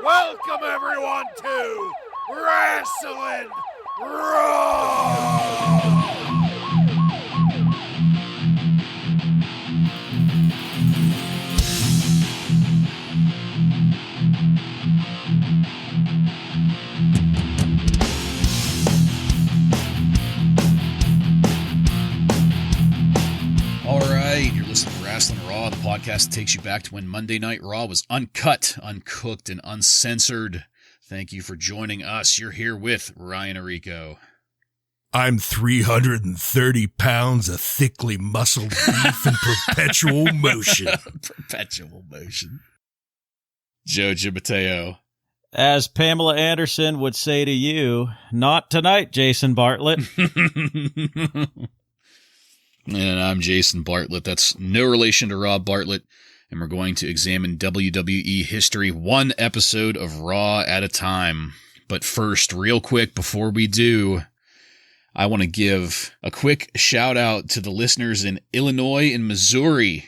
Welcome everyone to Wrasslin Raw! All right, you're listening to Wrasslin Raw, the podcast that takes you back to when Monday Night Raw was uncut, uncooked, and uncensored. Thank you for joining us. You're here with Ryan Arico. I'm 330 pounds of thickly muscled beef in perpetual motion. Perpetual motion. Joe Gimateo. As Pamela Anderson would say to you, not tonight, Jason Bartlett. And I'm Jason Bartlett. That's no relation to Rob Bartlett. And we're going to examine WWE history one episode of Raw at a time. But first, real quick, before we do, I want to give a quick shout out to the listeners in Illinois and Missouri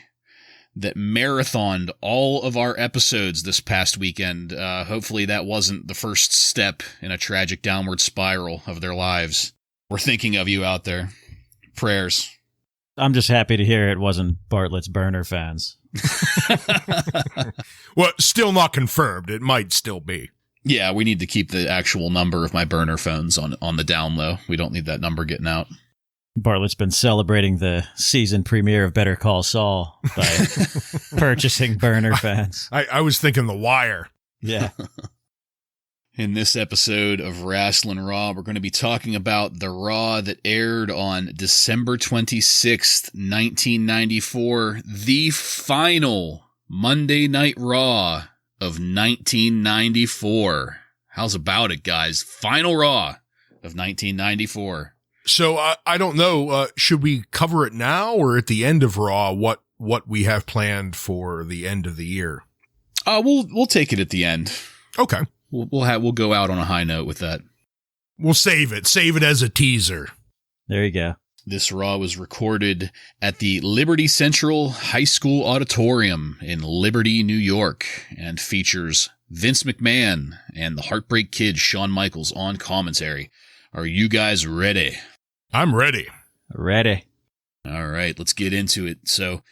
that marathoned all of our episodes this past weekend. Hopefully that wasn't the first step in a tragic downward spiral of their lives. We're thinking of you out there. Prayers. I'm just happy to hear it wasn't Bartlett's burner fans. Well, still not confirmed. It might still be. Yeah, we need to keep the actual number of my burner phones on the down low. We don't need that number getting out. Bartlett's been celebrating the season premiere of Better Call Saul by purchasing burner fans. I was thinking The Wire. Yeah. In this episode of Wrasslin Raw, we're going to be talking about the Raw that aired on December 26th, 1994, the final Monday Night Raw of 1994. How's about it, guys? Final Raw of 1994. So I don't know. Should we cover it now or at the end of Raw? What we have planned for the end of the year? We'll take it at the end. Okay. We'll go out on a high note with that. We'll save it. Save it as a teaser. There you go. This Raw was recorded at the Liberty Central High School Auditorium in Liberty, New York, and features Vince McMahon and the Heartbreak Kid Shawn Michaels on commentary. Are you guys ready? I'm ready. Ready. All right, let's get into it. So,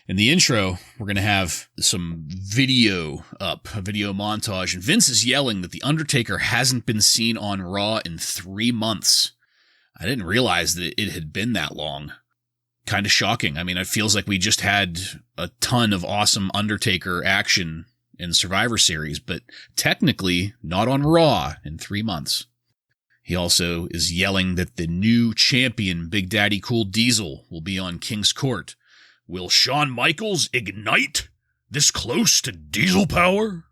in the intro, we're going to have some video up, a video montage, and Vince is yelling that The Undertaker hasn't been seen on Raw in 3 months. I didn't realize that it had been that long. Kind of shocking. I mean, it feels like we just had a ton of awesome Undertaker action in Survivor Series, but technically not on Raw in 3 months. He also is yelling that the new champion, Big Daddy Cool Diesel, will be on King's Court. Will Shawn Michaels ignite this close to Diesel power?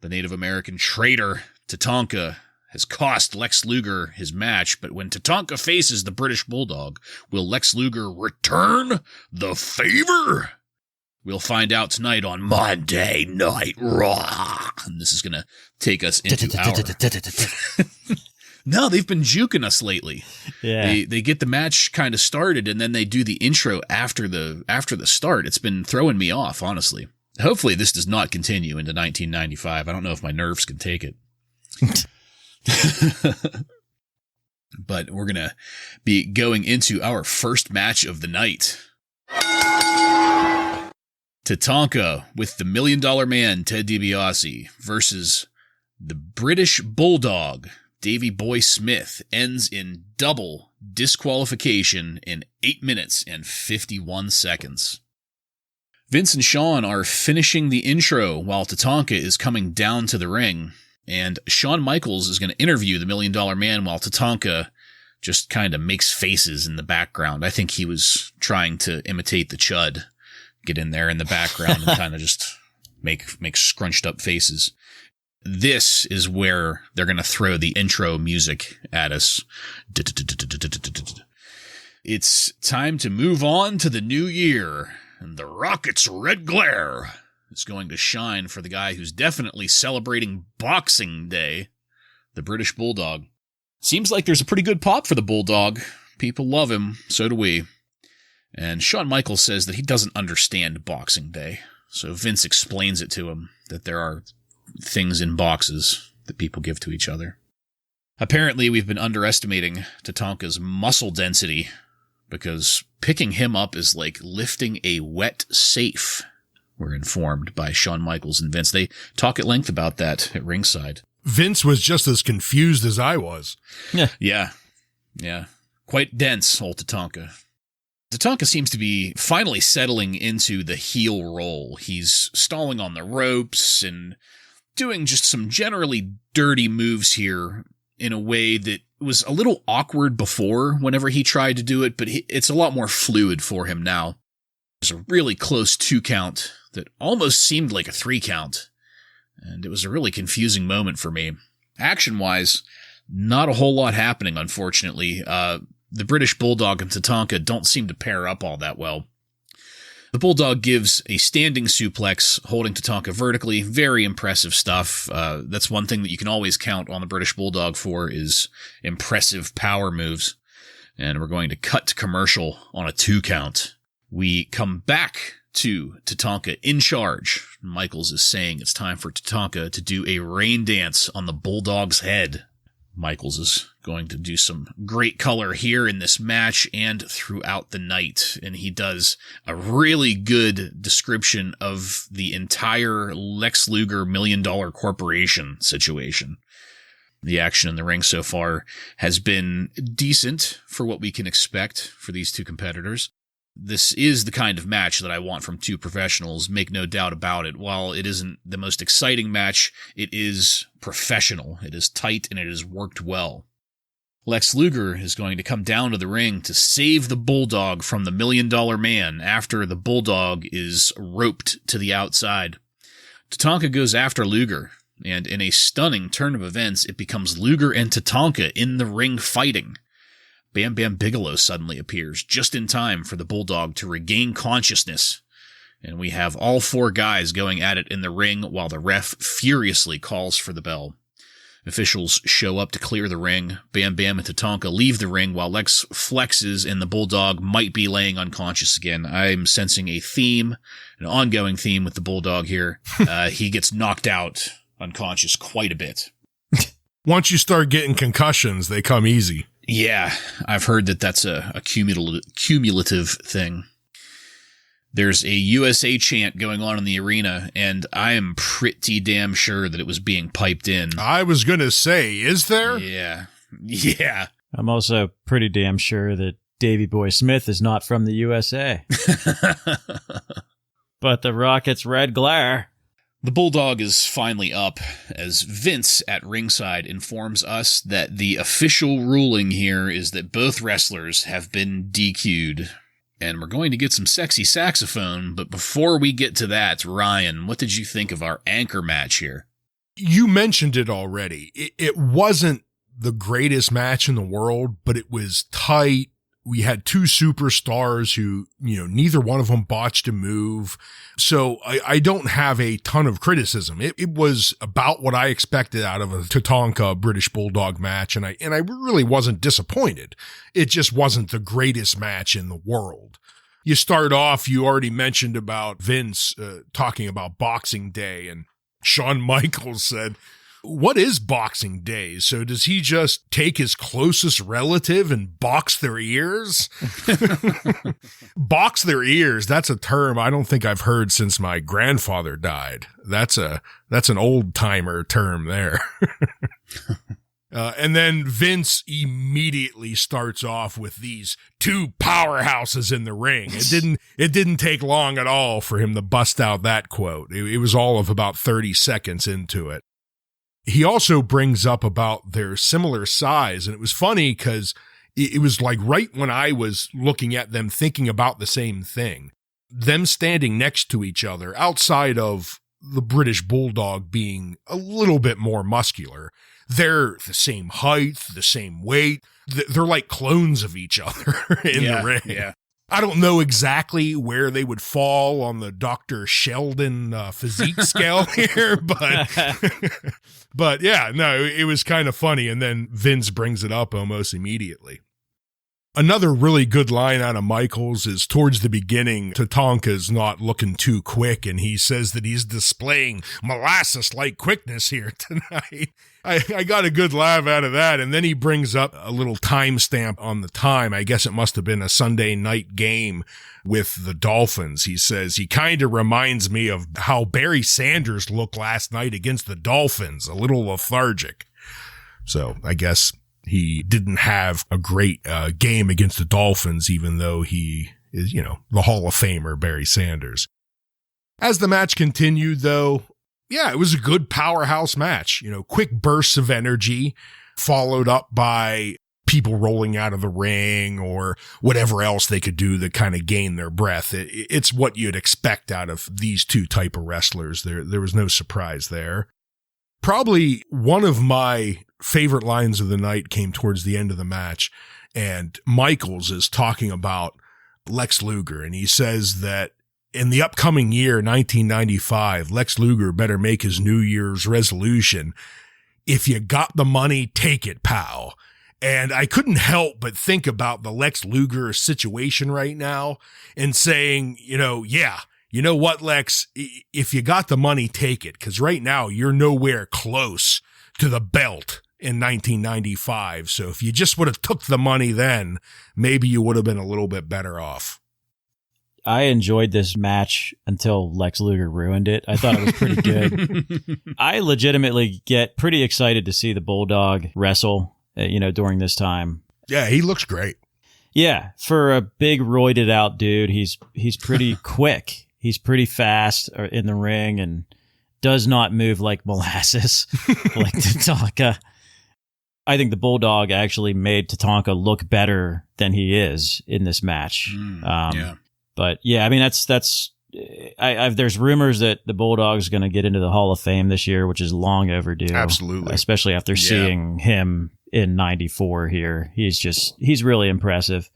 The Native American traitor, Tatanka, has cost Lex Luger his match, but when Tatanka faces the British Bulldog, will Lex Luger return the favor? We'll find out tonight on Monday Night Raw. And this is going to take us into our... No, they've been juking us lately. Yeah. They get the match kind of started, and then they do the intro after the start. It's been throwing me off, honestly. Hopefully this does not continue into 1995. I don't know if my nerves can take it. But we're going to be going into our first match of the night. Tatanka with the $1 Million Man, Ted DiBiase, versus the British Bulldog, Davey Boy Smith, ends in double disqualification in 8 minutes and 51 seconds. Vince and Shawn are finishing the intro while Tatanka is coming down to the ring, and Shawn Michaels is going to interview the $1 Million Man while Tatanka just kind of makes faces in the background. I think he was trying to imitate the Chud, get in there in the background and kind of just make scrunched up faces. This is where they're going to throw the intro music at us. It's time to move on to the new year, and the rocket's red glare is going to shine for the guy who's definitely celebrating Boxing Day, the British Bulldog. Seems like there's a pretty good pop for the Bulldog. People love him, so do we. And Shawn Michaels says that he doesn't understand Boxing Day, so Vince explains it to him, that there are things in boxes that people give to each other. Apparently, we've been underestimating Tatanka's muscle density, because picking him up is like lifting a wet safe, we're informed by Shawn Michaels and Vince. They talk at length about that at ringside. Vince was just as confused as I was. Yeah. Quite dense, old Tatanka. Tatanka seems to be finally settling into the heel role. He's stalling on the ropes and doing just some generally dirty moves here in a way that was a little awkward before whenever he tried to do it, but it's a lot more fluid for him now. There's a really close 2 count that almost seemed like a 3 count, and it was a really confusing moment for me. Action-wise, not a whole lot happening, unfortunately. The British Bulldog and Tatanka don't seem to pair up all that well. The Bulldog gives a standing suplex, holding Tatanka vertically. Very impressive stuff. That's one thing that you can always count on the British Bulldog for, is impressive power moves. And we're going to cut to commercial on a 2 count. We come back to Tatanka in charge. Michaels is saying it's time for Tatanka to do a rain dance on the Bulldog's head. Michaels is going to do some great color here in this match and throughout the night. And he does a really good description of the entire Lex Luger $1 Million Corporation situation. The action in the ring so far has been decent for what we can expect for these 2 competitors. This is the kind of match that I want from 2 professionals, make no doubt about it. While it isn't the most exciting match, it is professional, it is tight, and it has worked well. Lex Luger is going to come down to the ring to save the Bulldog from the $1 Million Man after the Bulldog is roped to the outside. Tatanka goes after Luger, and in a stunning turn of events, it becomes Luger and Tatanka in the ring fighting. Bam Bam Bigelow suddenly appears just in time for the Bulldog to regain consciousness, and we have all 4 guys going at it in the ring while the ref furiously calls for the bell. Officials show up to clear the ring. Bam Bam and Tatanka leave the ring while Lex flexes and the Bulldog might be laying unconscious again. I'm sensing a theme, an ongoing theme with the Bulldog here. He gets knocked out unconscious quite a bit. Once you start getting concussions, they come easy. Yeah, I've heard that that's a cumulative thing. There's a USA chant going on in the arena, and I am pretty damn sure that it was being piped in. I was going to say, is there? Yeah. I'm also pretty damn sure that Davey Boy Smith is not from the USA. But the Rocket's red glare. The Bulldog is finally up as Vince at ringside informs us that the official ruling here is that both wrestlers have been DQ'd. And we're going to get some sexy saxophone, but before we get to that, Ryan, what did you think of our anchor match here? You mentioned it already. It wasn't the greatest match in the world, but it was tight. We had 2 superstars who, neither one of them botched a move. So I don't have a ton of criticism. It was about what I expected out of a Tatanka British Bulldog match. And I really wasn't disappointed. It just wasn't the greatest match in the world. You start off, you already mentioned about Vince talking about Boxing Day, and Shawn Michaels said, "What is Boxing Day? So does he just take his closest relative and box their ears?" Box their ears. That's a term I don't think I've heard since my grandfather died. That's an old timer term there. And then Vince immediately starts off with these 2 powerhouses in the ring. It didn't take long at all for him to bust out that quote. It was all of about 30 seconds into it. He also brings up about their similar size, and it was funny because it was like right when I was looking at them thinking about the same thing. Them standing next to each other, outside of the British Bulldog being a little bit more muscular, they're the same height, the same weight. They're like clones of each other in the ring. Yeah. I don't know exactly where they would fall on the Dr. Sheldon physique scale here, but yeah, no, it was kind of funny. And then Vince brings it up almost immediately. Another really good line out of Michaels is towards the beginning, Tatanka's not looking too quick, and he says that he's displaying molasses-like quickness here tonight. I got a good laugh out of that, and then he brings up a little timestamp on the time. I guess it must have been a Sunday night game with the Dolphins. He says, he kind of reminds me of how Barry Sanders looked last night against the Dolphins, a little lethargic. So I guess he didn't have a great game against the Dolphins, even though he is, the Hall of Famer, Barry Sanders. As the match continued, though, yeah, it was a good powerhouse match. Quick bursts of energy followed up by people rolling out of the ring or whatever else they could do to kind of gain their breath. It's what you'd expect out of these two type of wrestlers. There was no surprise there. Probably one of my favorite lines of the night came towards the end of the match, and Michaels is talking about Lex Luger, and he says that in the upcoming year, 1995, Lex Luger better make his New Year's resolution. If you got the money, take it, pal. And I couldn't help but think about the Lex Luger situation right now and saying, yeah, you know what, Lex, if you got the money, take it. Because right now, you're nowhere close to the belt in 1995. So if you just would have took the money then, maybe you would have been a little bit better off. I enjoyed this match until Lex Luger ruined it. I thought it was pretty good. I legitimately get pretty excited to see the Bulldog wrestle, during this time. Yeah, he looks great. Yeah, for a big roided out dude, he's pretty quick. He's pretty fast in the ring and does not move like molasses, like Tatanka. I think the Bulldog actually made Tatanka look better than he is in this match. Yeah. But yeah, I mean, there's rumors that the Bulldog's going to get into the Hall of Fame this year, which is long overdue. Absolutely. Especially after seeing him in 94 here. He's really impressive.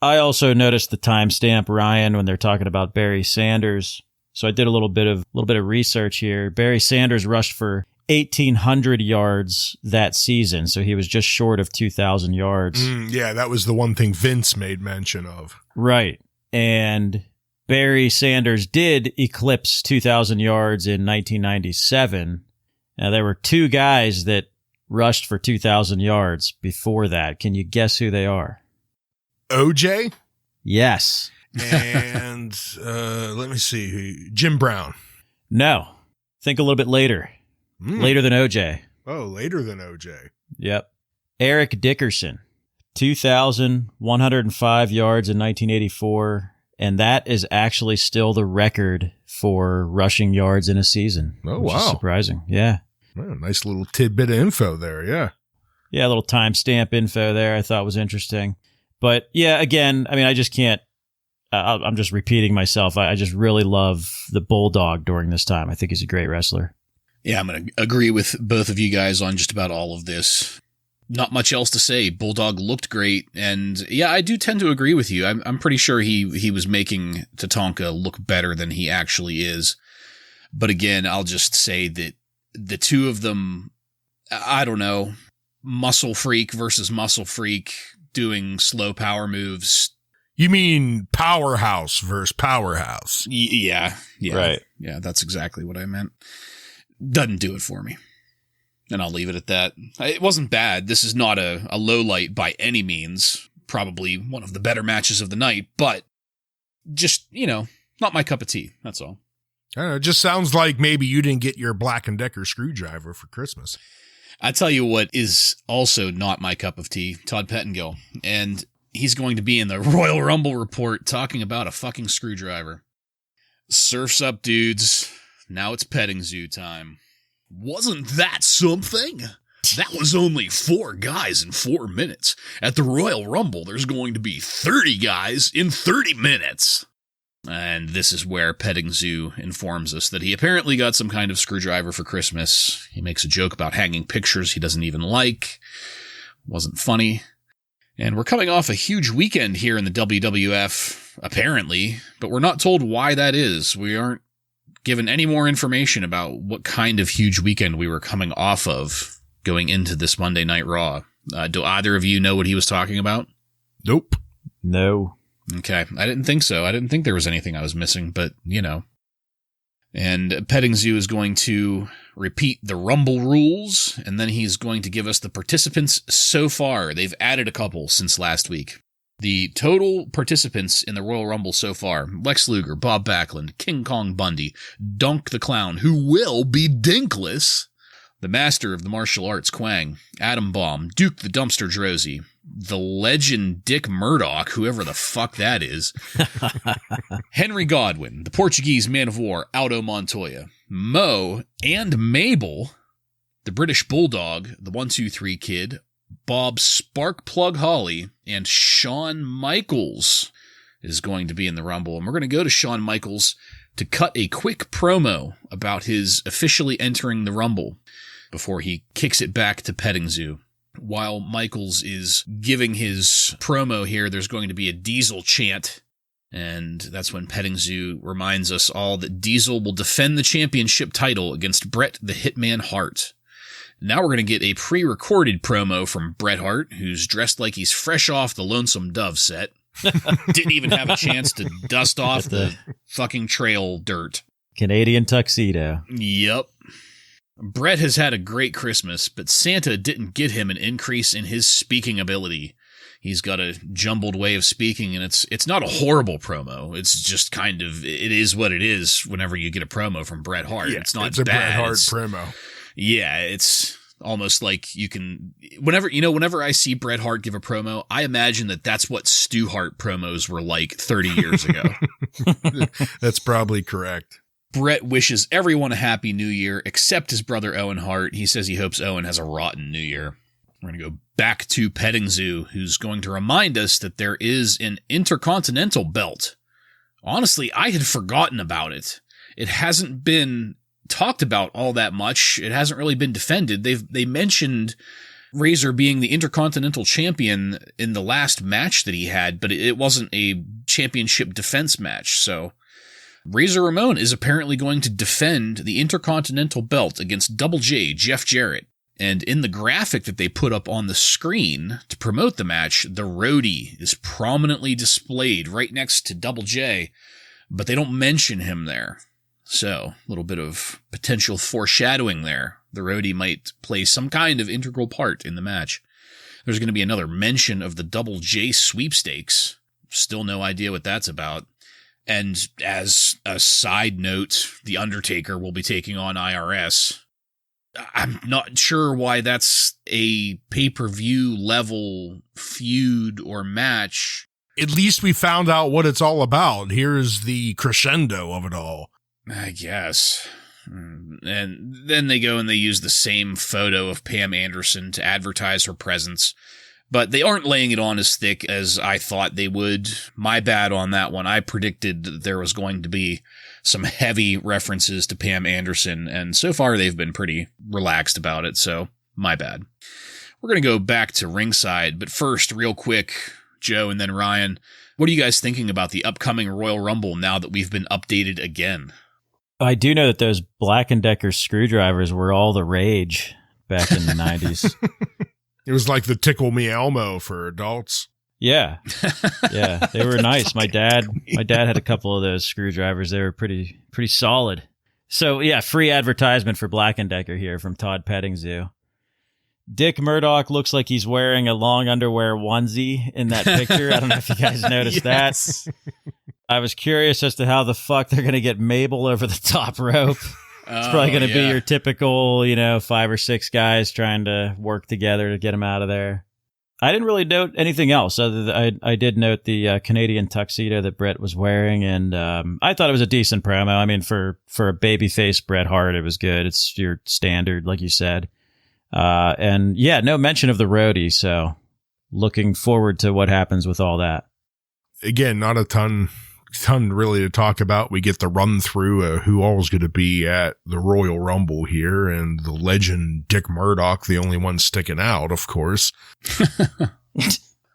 I also noticed the timestamp, Ryan, when they're talking about Barry Sanders. So I did a little bit of research here. Barry Sanders rushed for 1,800 yards that season, so he was just short of 2,000 yards. Yeah, that was the one thing Vince made mention of. Right. And Barry Sanders did eclipse 2,000 yards in 1997. Now, there were two guys that rushed for 2,000 yards before that. Can you guess who they are? OJ? Yes. And let me see. Jim Brown. No. Think a little bit later. Later than OJ. Oh, later than OJ. Yep. Eric Dickerson. 2,105 yards in 1984, and that is actually still the record for rushing yards in a season. Oh, which is surprising. Yeah. Well, nice little tidbit of info there, yeah. Yeah, a little timestamp info there I thought was interesting. But yeah, again, I mean, I just can't, I'm just repeating myself. I just really love the Bulldog during this time. I think he's a great wrestler. Yeah, I'm going to agree with both of you guys on just about all of this. Not much else to say. Bulldog looked great, and yeah, I do tend to agree with you. I'm pretty sure he was making Tatanka look better than he actually is. But again, I'll just say that the two of them, I don't know, muscle freak versus muscle freak doing slow power moves. You mean powerhouse versus powerhouse? Yeah, right. Yeah, that's exactly what I meant. Doesn't do it for me. And I'll leave it at that. It wasn't bad. This is not a low light by any means. Probably one of the better matches of the night, but just, not my cup of tea. That's all. I don't know, it just sounds like maybe you didn't get your Black & Decker screwdriver for Christmas. I tell you what is also not my cup of tea, Todd Pettengill. And he's going to be in the Royal Rumble report talking about a fucking screwdriver. Surf's up, dudes. Now it's petting zoo time. Wasn't that something? That was only 4 guys in 4 minutes. At the Royal Rumble, there's going to be 30 guys in 30 minutes. And this is where Petting Zoo informs us that he apparently got some kind of screwdriver for Christmas. He makes a joke about hanging pictures he doesn't even like. Wasn't funny. And we're coming off a huge weekend here in the WWF, apparently, but we're not told why that is. We aren't given any more information about what kind of huge weekend we were coming off of going into this Monday Night Raw. Do either of you know what he was talking about? Nope. No. Okay. I didn't think so. I didn't think there was anything I was missing, but, And Petting Zoo is going to repeat the Rumble rules, and then he's going to give us the participants so far. They've added a couple since last week. The total participants in the Royal Rumble so far: Lex Luger, Bob Backlund, King Kong Bundy, Dunk the Clown, who will be dinkless, the Master of the Martial Arts Quang, Adam Bomb, Duke the Dumpster Drozy, the legend Dick Murdoch, whoever the fuck that is, Henry Godwinn, the Portuguese Man of War, Aldo Montoya, Mo and Mabel, the British Bulldog, the 1-2-3 Kid, Bob Sparkplug Holly, and Shawn Michaels is going to be in the Rumble. And we're going to go to Shawn Michaels to cut a quick promo about his officially entering the Rumble before he kicks it back to Petting Zoo. While Michaels is giving his promo here, there's going to be a Diesel chant, and that's when Petting Zoo reminds us all that Diesel will defend the championship title against Bret the Hitman Hart. Now we're going to get a pre-recorded promo from Bret Hart, who's dressed like he's fresh off the Lonesome Dove set. Didn't even have a chance to dust off the fucking trail dirt. Canadian tuxedo. Yep. Bret has had a great Christmas, but Santa didn't get him an increase in his speaking ability. He's got a jumbled way of speaking, and it's not a horrible promo. It's just kind of, it is what it is whenever you get a promo from Bret Hart. Yeah, it's not it's a bad. Bret Hart promo. Yeah, it's almost like you can, whenever I see Bret Hart give a promo, I imagine that that's what Stu Hart promos were like 30 years ago. That's probably correct. Bret wishes everyone a happy new year, except his brother Owen Hart. He says he hopes Owen has a rotten new year. We're going to go back to Petting Zoo, who's going to remind us that there is an Intercontinental belt. Honestly, I had forgotten about it. It hasn't been talked about all that much. It hasn't really been defended. They mentioned Razor being the Intercontinental Champion in the last match that he had, but it wasn't a championship defense match. So Razor Ramon is apparently going to defend the Intercontinental belt against Double J, Jeff Jarrett. And in the graphic that they put up on the screen to promote the match, the roadie is prominently displayed right next to Double J, but they don't mention him there. So, a little bit of potential foreshadowing there. The roadie might play some kind of integral part in the match. There's going to be another mention of the Double J sweepstakes. Still no idea what that's about. And as a side note, The Undertaker will be taking on IRS. I'm not sure why that's a pay-per-view level feud or match. At least we found out what it's all about. Here's the crescendo of it all. I guess. And then they go and they use the same photo of Pam Anderson to advertise her presence. But they aren't laying it on as thick as I thought they would. My bad on that one. I predicted that there was going to be some heavy references to Pam Anderson, and so far they've been pretty relaxed about it, so my bad. We're going to go back to ringside, but first, real quick, Joe and then Ryan, what are you guys thinking about the upcoming Royal Rumble now that we've been updated again? I do know that those Black & Decker screwdrivers were all the rage back in the 90s. It was like the Tickle Me Elmo for adults. Yeah. Yeah, they were nice. My dad had a couple of those screwdrivers. They were pretty solid. So, yeah, free advertisement for Black & Decker here from Todd Petting Zoo. Dick Murdoch looks like he's wearing a long underwear onesie in that picture. I don't know if you guys noticed Yes. that. I was curious as to how the fuck they're going to get Mabel over the top rope. It's probably going to be your typical, 5 or 6 guys trying to work together to get him out of there. I didn't really note anything else other than I did note the Canadian tuxedo that Bret was wearing, and I thought it was a decent promo. I mean, for a babyface Bret Hart, it was good. It's your standard, like you said. And yeah, no mention of the roadie, so looking forward to what happens with all that. Again, not a ton really to talk about. We get the run through who all's going to be at the Royal Rumble here, and the legend Dick Murdoch, the only one sticking out, of course.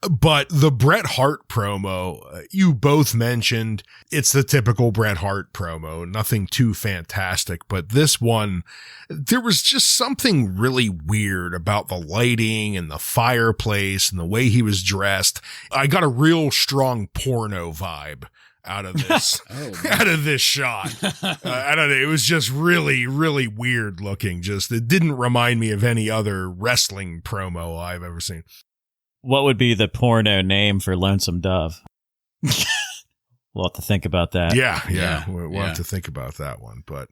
But the Bret Hart promo, you both mentioned, it's the typical Bret Hart promo, nothing too fantastic. But this one, there was just something really weird about the lighting and the fireplace and the way he was dressed. I got a real strong porno vibe out of this, out of this shot. I don't know. It was just really, really weird looking. It didn't remind me of any other wrestling promo I've ever seen. What would be the porno name for Lonesome Dove? We'll have to think about that. Yeah. We'll have to think about that one. But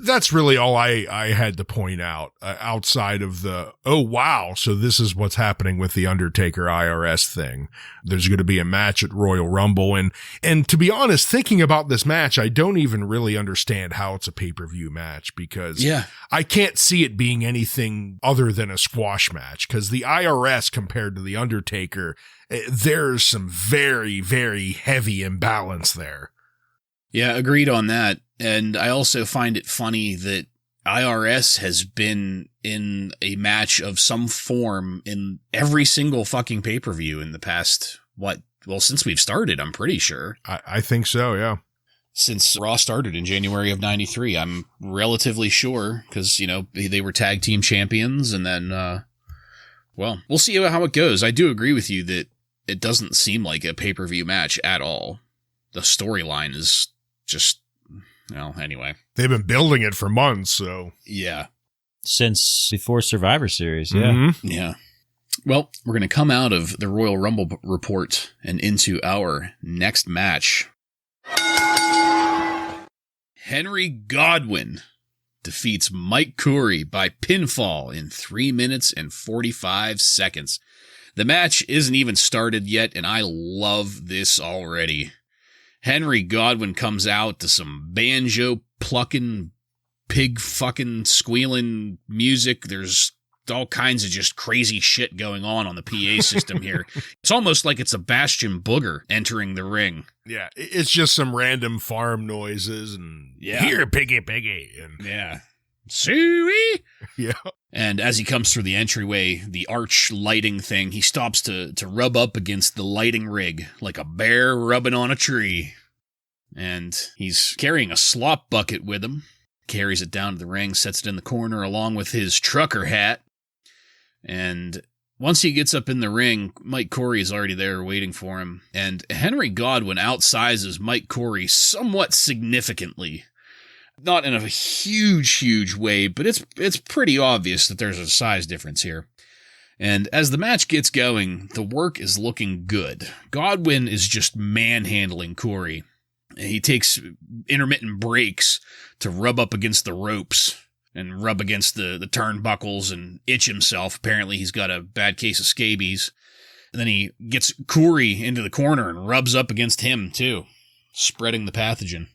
that's really all I had to point out outside of the, oh, wow. So this is what's happening with the Undertaker IRS thing. There's going to be a match at Royal Rumble. And to be honest, thinking about this match, I don't even really understand how it's a pay-per-view match because I can't see it being anything other than a squash match because the IRS compared to the Undertaker, there's some very, very heavy imbalance there. Yeah, agreed on that. And I also find it funny that IRS has been in a match of some form in every single fucking pay-per-view in the past, since we've started, I'm pretty sure. I think so, yeah. Since Raw started in January of 93, I'm relatively sure, because, they were tag team champions, and then, we'll see how it goes. I do agree with you that it doesn't seem like a pay-per-view match at all. The storyline is just... Well, anyway. They've been building it for months, so... Yeah. Since before Survivor Series, yeah. Mm-hmm. Yeah. Well, we're going to come out of the Royal Rumble report and into our next match. Henry Godwinn defeats Mike Curry by pinfall in 3 minutes and 45 seconds. The match isn't even started yet, and I love this already. Henry Godwinn comes out to some banjo plucking, pig fucking squealing music. There's all kinds of just crazy shit going on the PA system here. It's almost like it's a Bastion Booger entering the ring. Yeah, it's just some random farm noises and here, piggy. And Suey! Yeah. And as he comes through the entryway, the arch lighting thing, he stops to rub up against the lighting rig like a bear rubbing on a tree. And he's carrying a slop bucket with him, carries it down to the ring, sets it in the corner along with his trucker hat. And once he gets up in the ring, Mike Curry is already there waiting for him. And Henry Godwinn outsizes Mike Curry somewhat significantly. Not in a huge way, but it's pretty obvious that there's a size difference here. And as the match gets going, the work is looking good. Godwinn is just manhandling Curry. He takes intermittent breaks to rub up against the ropes and rub against the turnbuckles and itch himself. Apparently he's got a bad case of scabies. And then he gets Curry into the corner and rubs up against him too, spreading the pathogen.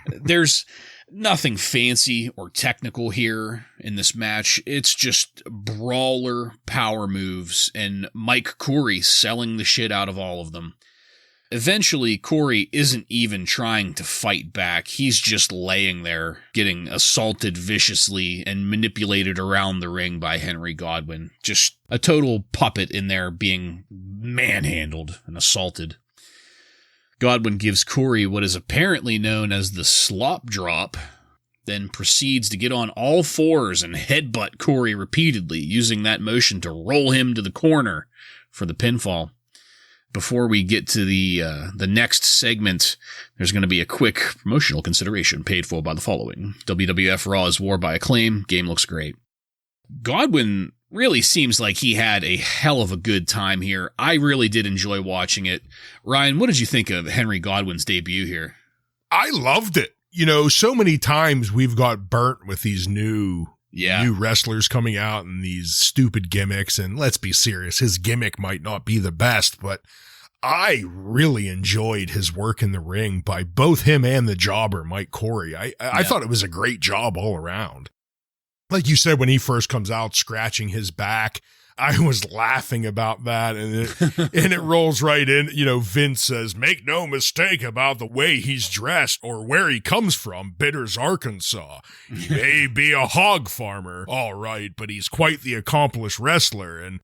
There's nothing fancy or technical here in this match. It's just brawler power moves and Mike Curry selling the shit out of all of them. Eventually, Curry isn't even trying to fight back. He's just laying there, getting assaulted viciously and manipulated around the ring by Henry Godwinn. Just a total puppet in there being manhandled and assaulted. Godwinn gives Curry what is apparently known as the slop drop, then proceeds to get on all fours and headbutt Curry repeatedly, using that motion to roll him to the corner for the pinfall. Before we get to the next segment, there's going to be a quick promotional consideration paid for by the following. WWF Raw's War by Acclaim. Game looks great. Godwinn really seems like he had a hell of a good time here. I really did enjoy watching it. Ryan, what did you think of Henry Godwinn's debut here? I loved it. So many times we've got burnt with these new wrestlers coming out and these stupid gimmicks. And let's be serious, his gimmick might not be the best, but I really enjoyed his work in the ring by both him and the jobber, Mike Curry. I thought it was a great job all around. Like you said, when he first comes out scratching his back, I was laughing about that, and it rolls right in. Vince says, make no mistake about the way he's dressed or where he comes from, Bitters, Arkansas. He may be a hog farmer, all right, but he's quite the accomplished wrestler. And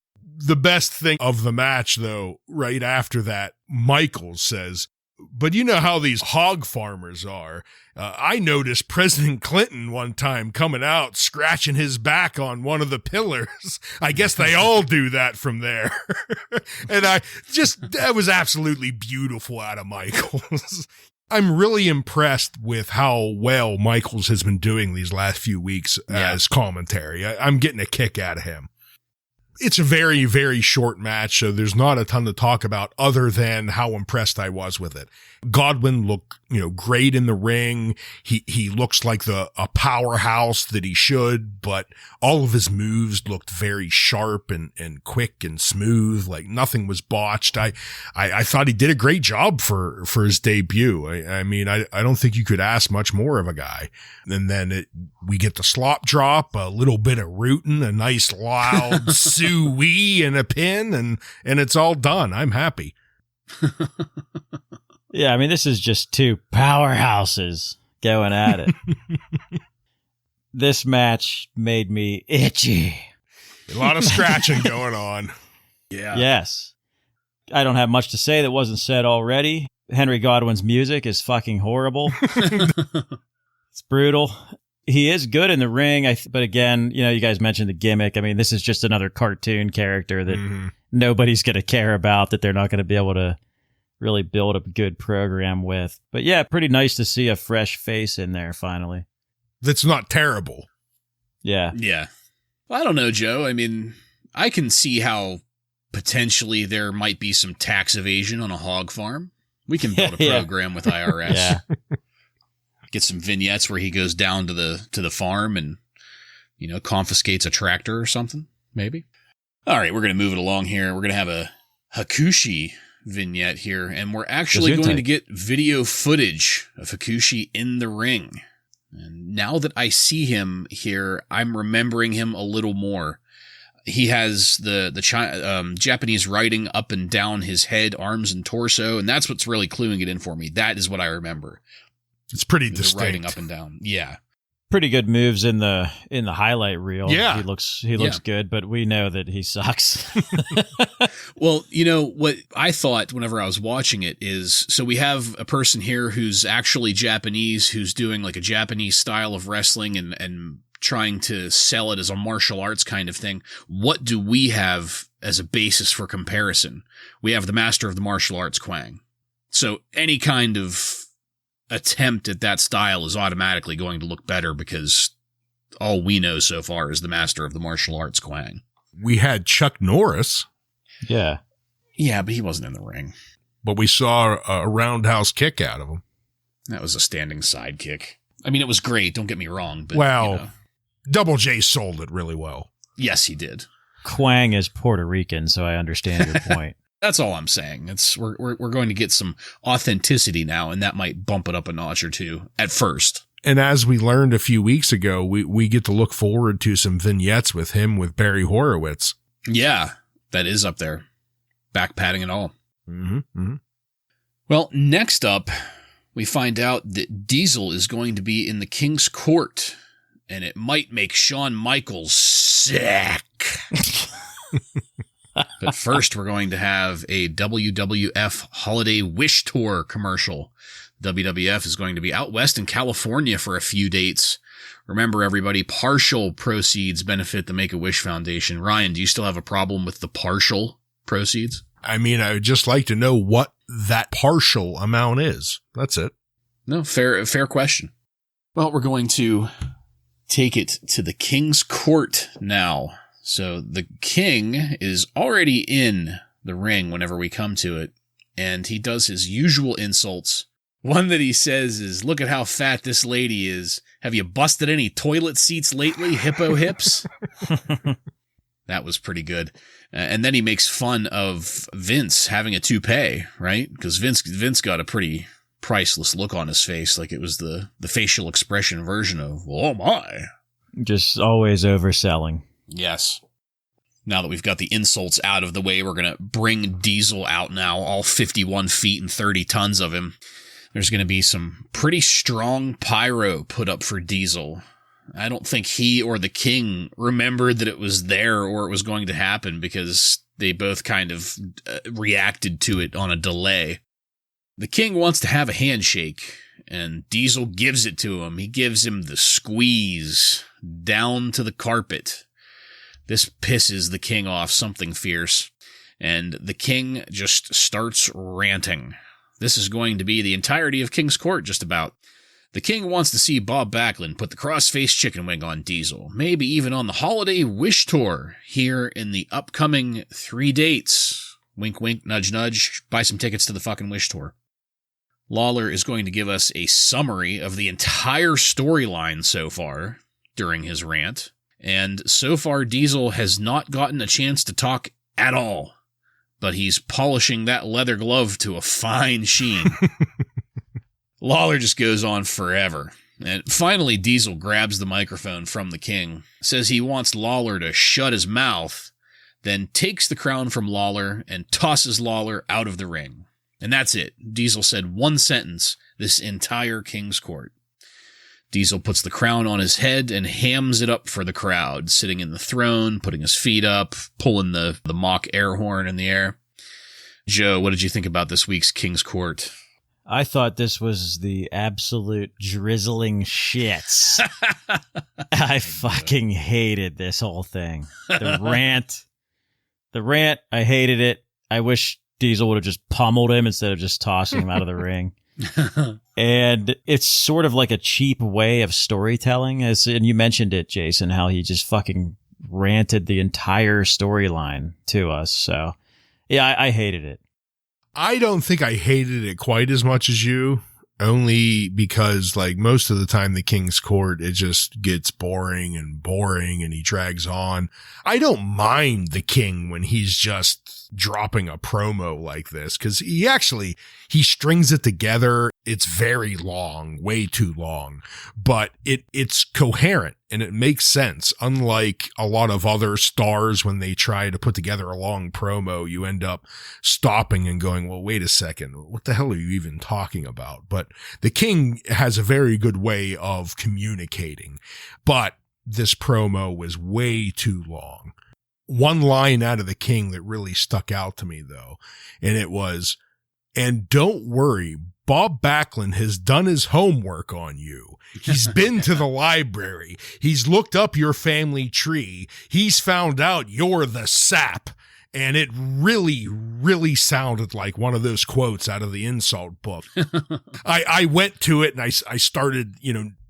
The best thing of the match, though, right after that, Michaels says, but you know how these hog farmers are. I noticed President Clinton one time coming out, scratching his back on one of the pillars. I guess they all do that from there. And that was absolutely beautiful out of Michaels. I'm really impressed with how well Michaels has been doing these last few weeks as commentary. I'm getting a kick out of him. It's a very, very short match, so there's not a ton to talk about other than how impressed I was with it. Godwinn looked, great in the ring. He looks like a powerhouse that he should, but all of his moves looked very sharp and quick and smooth. Like nothing was botched. I thought he did a great job for his debut. I don't think you could ask much more of a guy. And then we get the slop drop, a little bit of rootin', a nice loud sue-wee and a pin, and it's all done. I'm happy. Yeah, this is just two powerhouses going at it. This match made me itchy. A lot of scratching going on. Yeah. Yes. I don't have much to say that wasn't said already. Henry Godwinn's music is fucking horrible. It's brutal. He is good in the ring, but again, you guys mentioned the gimmick. This is just another cartoon character that nobody's going to care about, that they're not going to be able to really build a good program with. But yeah, pretty nice to see a fresh face in there finally. That's not terrible. Yeah. Yeah. Well, I don't know, Joe. I can see how potentially there might be some tax evasion on a hog farm. We can build a program with IRS. Yeah. Get some vignettes where he goes down to the farm and, confiscates a tractor or something, maybe. All right, we're going to move it along here. We're going to have a Hakushi vignette here, and we're actually going to get video footage of Hakushi in the ring. And now that I see him here, I'm remembering him a little more. He has the Japanese writing up and down his head, arms, and torso, and that's what's really cluing it in for me. That is what I remember. It's pretty The distinct. writing up and down. Yeah. Pretty good moves in the highlight reel. Yeah. He looks good, but we know that he sucks. Well, what I thought whenever I was watching it is, so we have a person here who's actually Japanese, who's doing like a Japanese style of wrestling and trying to sell it as a martial arts kind of thing. What do we have as a basis for comparison? We have the master of the martial arts, Kwang. So any kind of attempt at that style is automatically going to look better because all we know so far is the master of the martial arts, Kwang. We had Chuck Norris. Yeah. Yeah, but he wasn't in the ring. But we saw a roundhouse kick out of him. That was a standing sidekick. It was great, don't get me wrong. But, Well, Double J sold it really well. yes, he did. Kwang is Puerto Rican, so I understand your point. That's all I'm saying. We're going to get some authenticity now, and that might bump it up a notch or two at first. And as we learned a few weeks ago, we get to look forward to some vignettes with him with Barry Horowitz. Yeah, that is up there. Back padding and all. Mm-hmm. Mm-hmm. Well, next up, we find out that Diesel is going to be in the King's Court, and it might make Shawn Michaels sick. But first, we're going to have a WWF Holiday Wish Tour commercial. WWF is going to be out west in California for a few dates. Remember, everybody, partial proceeds benefit the Make-A-Wish Foundation. Ryan, do you still have a problem with the partial proceeds? I would just like to know what that partial amount is. That's it. No, fair question. Well, we're going to take it to the King's Court now. So the king is already in the ring whenever we come to it, and he does his usual insults. One that he says is, "Look at how fat this lady is. Have you busted any toilet seats lately, hippo hips?" That was pretty good. And then he makes fun of Vince having a toupee, right? Because Vince got a pretty priceless look on his face, like it was the facial expression version of, "Oh my." Just always overselling. Yes. Now that we've got the insults out of the way, we're going to bring Diesel out now, all 51 feet and 30 tons of him. There's going to be some pretty strong pyro put up for Diesel. I don't think he or the king remembered that it was there or it was going to happen because They both kind of reacted to it on a delay. The king wants to have a handshake, and Diesel gives it to him. He gives him the squeeze down to the carpet. This pisses the king off something fierce, and the king just starts ranting. This is going to be the entirety of King's Court, just about. The king wants to see Bob Backlund put the cross-faced chicken wing on Diesel, maybe even on the holiday Wish Tour here in the upcoming 3 dates. Wink, wink, nudge, nudge. Buy some tickets to the fucking Wish Tour. Lawler is going to give us a summary of the entire storyline so far during his rant, and so far Diesel has not gotten a chance to talk at all, but he's polishing that leather glove to a fine sheen. Lawler just goes on forever. And finally, Diesel grabs the microphone from the king, says he wants Lawler to shut his mouth, then takes the crown from Lawler and tosses Lawler out of the ring. And that's it. Diesel said one sentence this entire King's Court. Diesel puts the crown on his head and hams it up for the crowd, sitting in the throne, putting his feet up, pulling the mock air horn in the air. Joe, what did you think about this week's King's Court? I thought this was the absolute drizzling shits. I fucking hated this whole thing. The rant, I hated it. I wish Diesel would have just pummeled him instead of just tossing him out of the ring. And it's sort of like a cheap way of storytelling. And you mentioned it, Jason, how he just fucking ranted the entire storyline to us. So, yeah, I hated it. I don't think I hated it quite as much as you, only because, like, most of the time the King's Court, it just gets boring and he drags on. I don't mind the king when he's just dropping a promo like this, because he strings it together. It's very long, way too long, but it's coherent and it makes sense. Unlike a lot of other stars, when they try to put together a long promo, you end up stopping and going, well, wait a second, what the hell are you even talking about? But the king has a very good way of communicating, but this promo was way too long. One line out of the king that really stuck out to me, though, and it was, "And don't worry, Bob Backlund has done his homework on you. He's been to the library. He's looked up your family tree. He's found out you're the sap." And it really, really sounded like one of those quotes out of the insult book. I went to it and I started,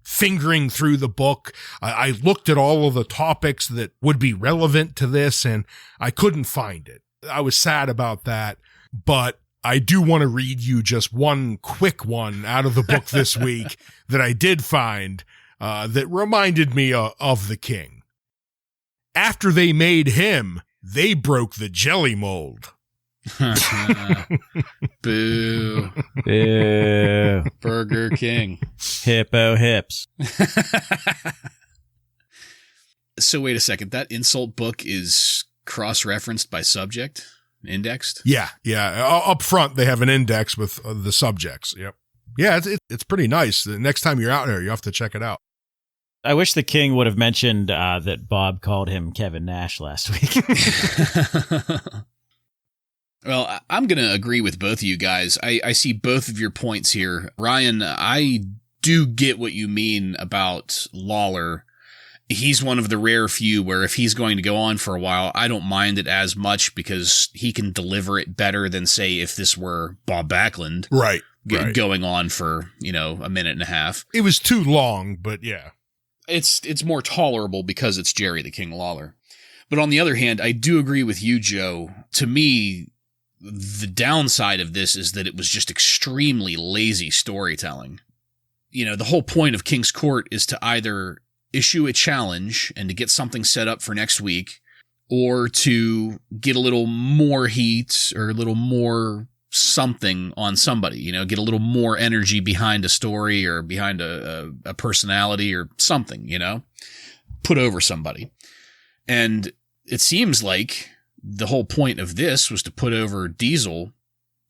fingering through the book. I looked at all of the topics that would be relevant to this, and I couldn't find it. I was sad about that, but I do want to read you just one quick one out of the book this week that I did find that reminded me of the king. After they made him, they broke the jelly mold. Boo. Ew. Burger King. Hippo hips. So wait a second. That insult book is cross-referenced by subject? Indexed? Yeah. Up front, they have an index with the subjects. Yep. Yeah, it's pretty nice. The next time you're out here, you have to check it out. I wish the king would have mentioned that Bob called him Kevin Nash last week. Well, I'm going to agree with both of you guys. I see both of your points here. Ryan, I do get what you mean about Lawler. He's one of the rare few where if he's going to go on for a while, I don't mind it as much because he can deliver it better than, say, if this were Bob Backlund. Right. Going on for, a minute and a half. It was too long, but yeah. It's more tolerable because it's Jerry the King Lawler. But on the other hand, I do agree with you, Joe. To me, the downside of this is that it was just extremely lazy storytelling. The whole point of King's Court is to either issue a challenge and to get something set up for next week, or to get a little more heat or a little more something on somebody, get a little more energy behind a story or behind a personality or something, put over somebody. And it seems like the whole point of this was to put over Diesel,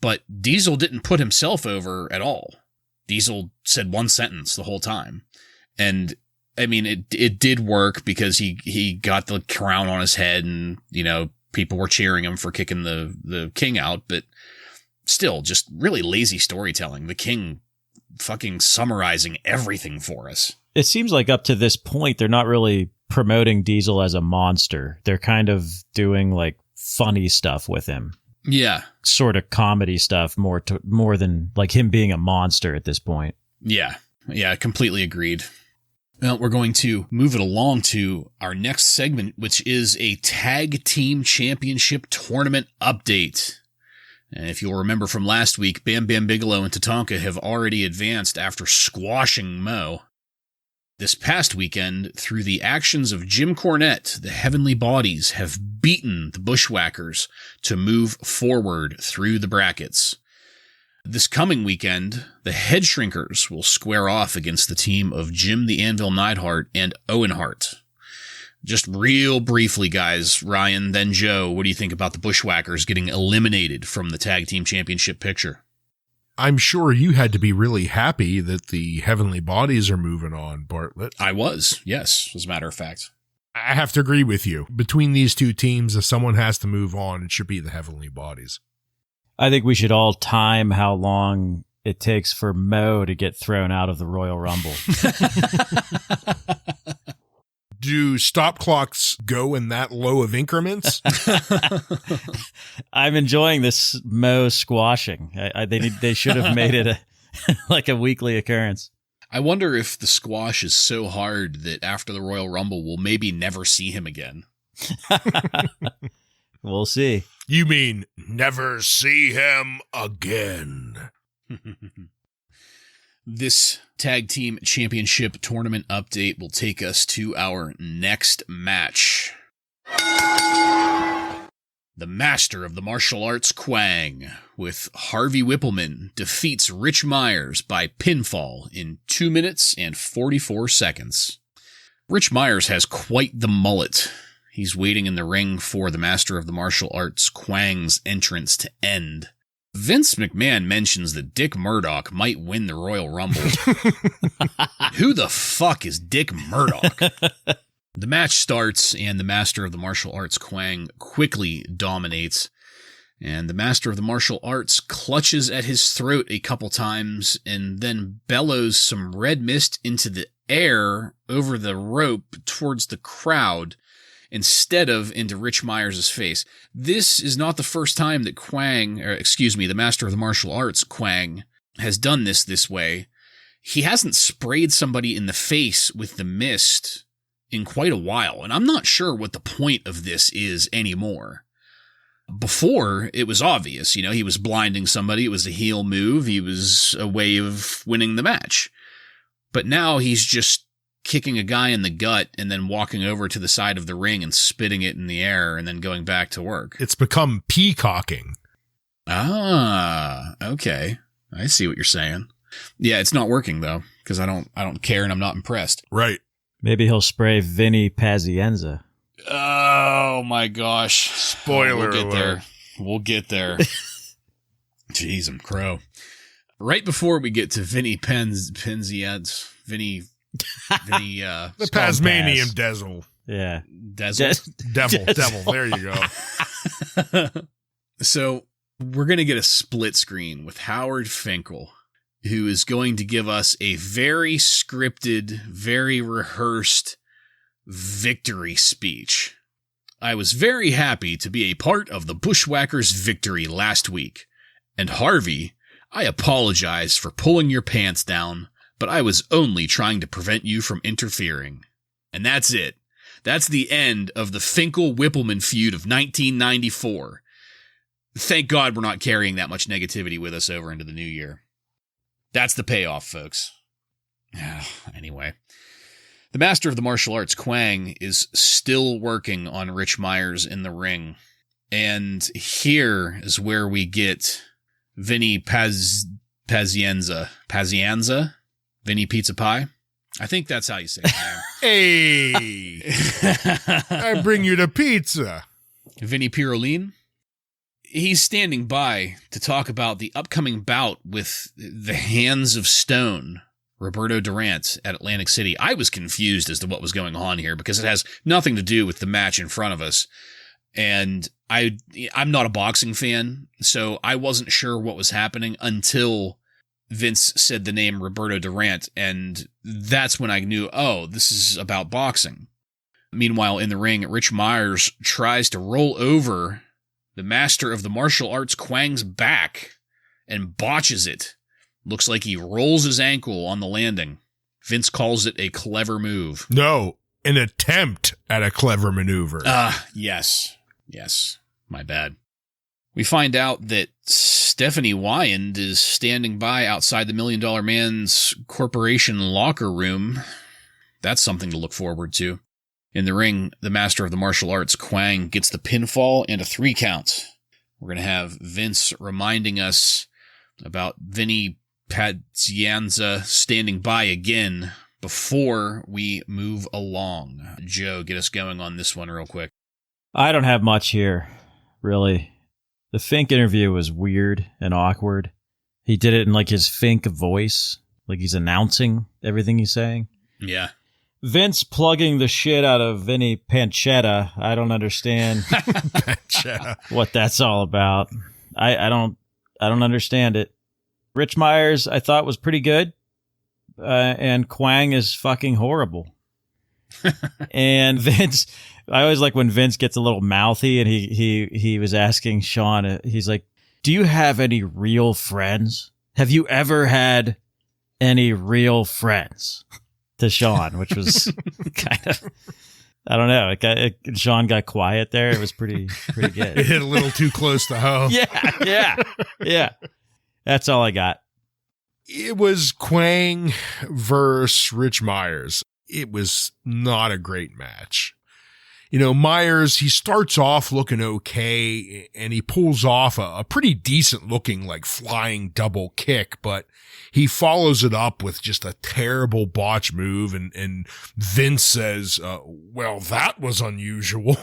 but Diesel didn't put himself over at all. Diesel said one sentence the whole time. And I mean, it did work because he got the crown on his head and, people were cheering him for kicking the King out, but still just really lazy storytelling. The King fucking summarizing everything for us. It seems like up to this point, they're not really promoting Diesel as a monster. They're kind of doing like funny stuff with him. Yeah. Sort of comedy stuff more than like him being a monster at this point. Yeah. Yeah, completely agreed. Well, we're going to move it along to our next segment, which is a Tag Team Championship Tournament update. And if you'll remember from last week, Bam Bam Bigelow and Tatanka have already advanced after squashing Mo. This past weekend, through the actions of Jim Cornette, the Heavenly Bodies have beaten the Bushwhackers to move forward through the brackets. This coming weekend, the Head Shrinkers will square off against the team of Jim the Anvil Neidhart and Owen Hart. Just real briefly, guys, Ryan, then Joe, what do you think about the Bushwhackers getting eliminated from the Tag Team Championship picture? I'm sure you had to be really happy that the Heavenly Bodies are moving on, Bartlett. I was, yes, as a matter of fact. I have to agree with you. Between these two teams, if someone has to move on, it should be the Heavenly Bodies. I think we should all time how long it takes for Mo to get thrown out of the Royal Rumble. Do stop clocks go in that low of increments? I'm enjoying this Mo squashing. They should have made it like a weekly occurrence. I wonder if the squash is so hard that after the Royal Rumble, we'll maybe never see him again. We'll see. You mean never see him again? This Tag Team Championship Tournament update will take us to our next match. The Master of the Martial Arts, Kwang, with Harvey Whippleman, defeats Rich Myers by pinfall in 2 minutes and 44 seconds. Rich Myers has quite the mullet. He's waiting in the ring for the Master of the Martial Arts, Kwang's entrance to end. Vince McMahon mentions that Dick Murdoch might win the Royal Rumble. Who the fuck is Dick Murdoch? The match starts, and the Master of the Martial Arts, Kwang, quickly dominates. And the Master of the Martial Arts clutches at his throat a couple times and then bellows some red mist into the air over the rope towards the crowd instead of into Rich Myers' face. This is not the first time that the Master of the Martial Arts, Kwang, has done this way. He hasn't sprayed somebody in the face with the mist in quite a while, and I'm not sure what the point of this is anymore. Before, it was obvious, he was blinding somebody, it was a heel move, he was a way of winning the match. But now he's just kicking a guy in the gut and then walking over to the side of the ring and spitting it in the air and then going back to work. It's become peacocking. Ah, okay. I see what you're saying. Yeah, it's not working though, because I don't care and I'm not impressed. Right. Maybe he'll spray Vinnie Panchetta. Oh my gosh. Spoiler alert. We'll get there. Jeez, I'm crow. Right before we get to Vinnie Panchetta, Vinnie the Tasmanian Devil. Yeah. Devil. There you go. So we're going to get a split screen with Howard Finkel, who is going to give us a very scripted, very rehearsed victory speech. I was very happy to be a part of the Bushwhackers' victory last week. And Harvey, I apologize for pulling your pants down, but I was only trying to prevent you from interfering. And that's it. That's the end of the Finkel-Whippleman feud of 1994. Thank God we're not carrying that much negativity with us over into the new year. That's the payoff, folks. Anyway, the Master of the Martial Arts, Kwang, is still working on Rich Myers in the ring. And here is where we get Vinnie Panchetta. Vinnie Pizza Pie? I think that's how you say it, man. Hey! I bring you the pizza. Vinnie Piroline? He's standing by to talk about the upcoming bout with the Hands of Stone, Roberto Durant, at Atlantic City. I was confused as to what was going on here because it has nothing to do with the match in front of us. And I'm not a boxing fan, so I wasn't sure what was happening until Vince said the name Roberto Durant, and that's when I knew, oh, this is about boxing. Meanwhile, in the ring, Rich Myers tries to roll over the master of the martial arts Kwang's back and botches it. Looks like he rolls his ankle on the landing. Vince calls it a clever move. No, an attempt at a clever maneuver. Yes. My bad. We find out that Stephanie Wyand is standing by outside the $1 Million Man's corporation locker room. That's something to look forward to. In the ring, the master of the martial arts, Kwang, gets the pinfall and a 3 count. We're going to have Vince reminding us about Vinnie Panchetta standing by again before we move along. Joe, get us going on this one real quick. I don't have much here, really. The Fink interview was weird and awkward. He did it in like his Fink voice, like he's announcing everything he's saying. Yeah. Vince plugging the shit out of Vinnie Panchetta. I don't understand what that's all about. I don't understand it. Rich Myers, I thought was pretty good. And Kwang is fucking horrible. And Vince, I always like when Vince gets a little mouthy, and he was asking Sean, he's like, do you have any real friends? Have you ever had any real friends? To Sean, which was kind of, I don't know. Sean got quiet there. It was pretty good. It hit a little too close to home. Yeah. That's all I got. It was Kwang versus Rich Myers. It was not a great match. You know, Myers, he starts off looking okay, and he pulls off a pretty decent looking, like, flying double kick, but he follows it up with just a terrible botch move, and Vince says, well, that was unusual.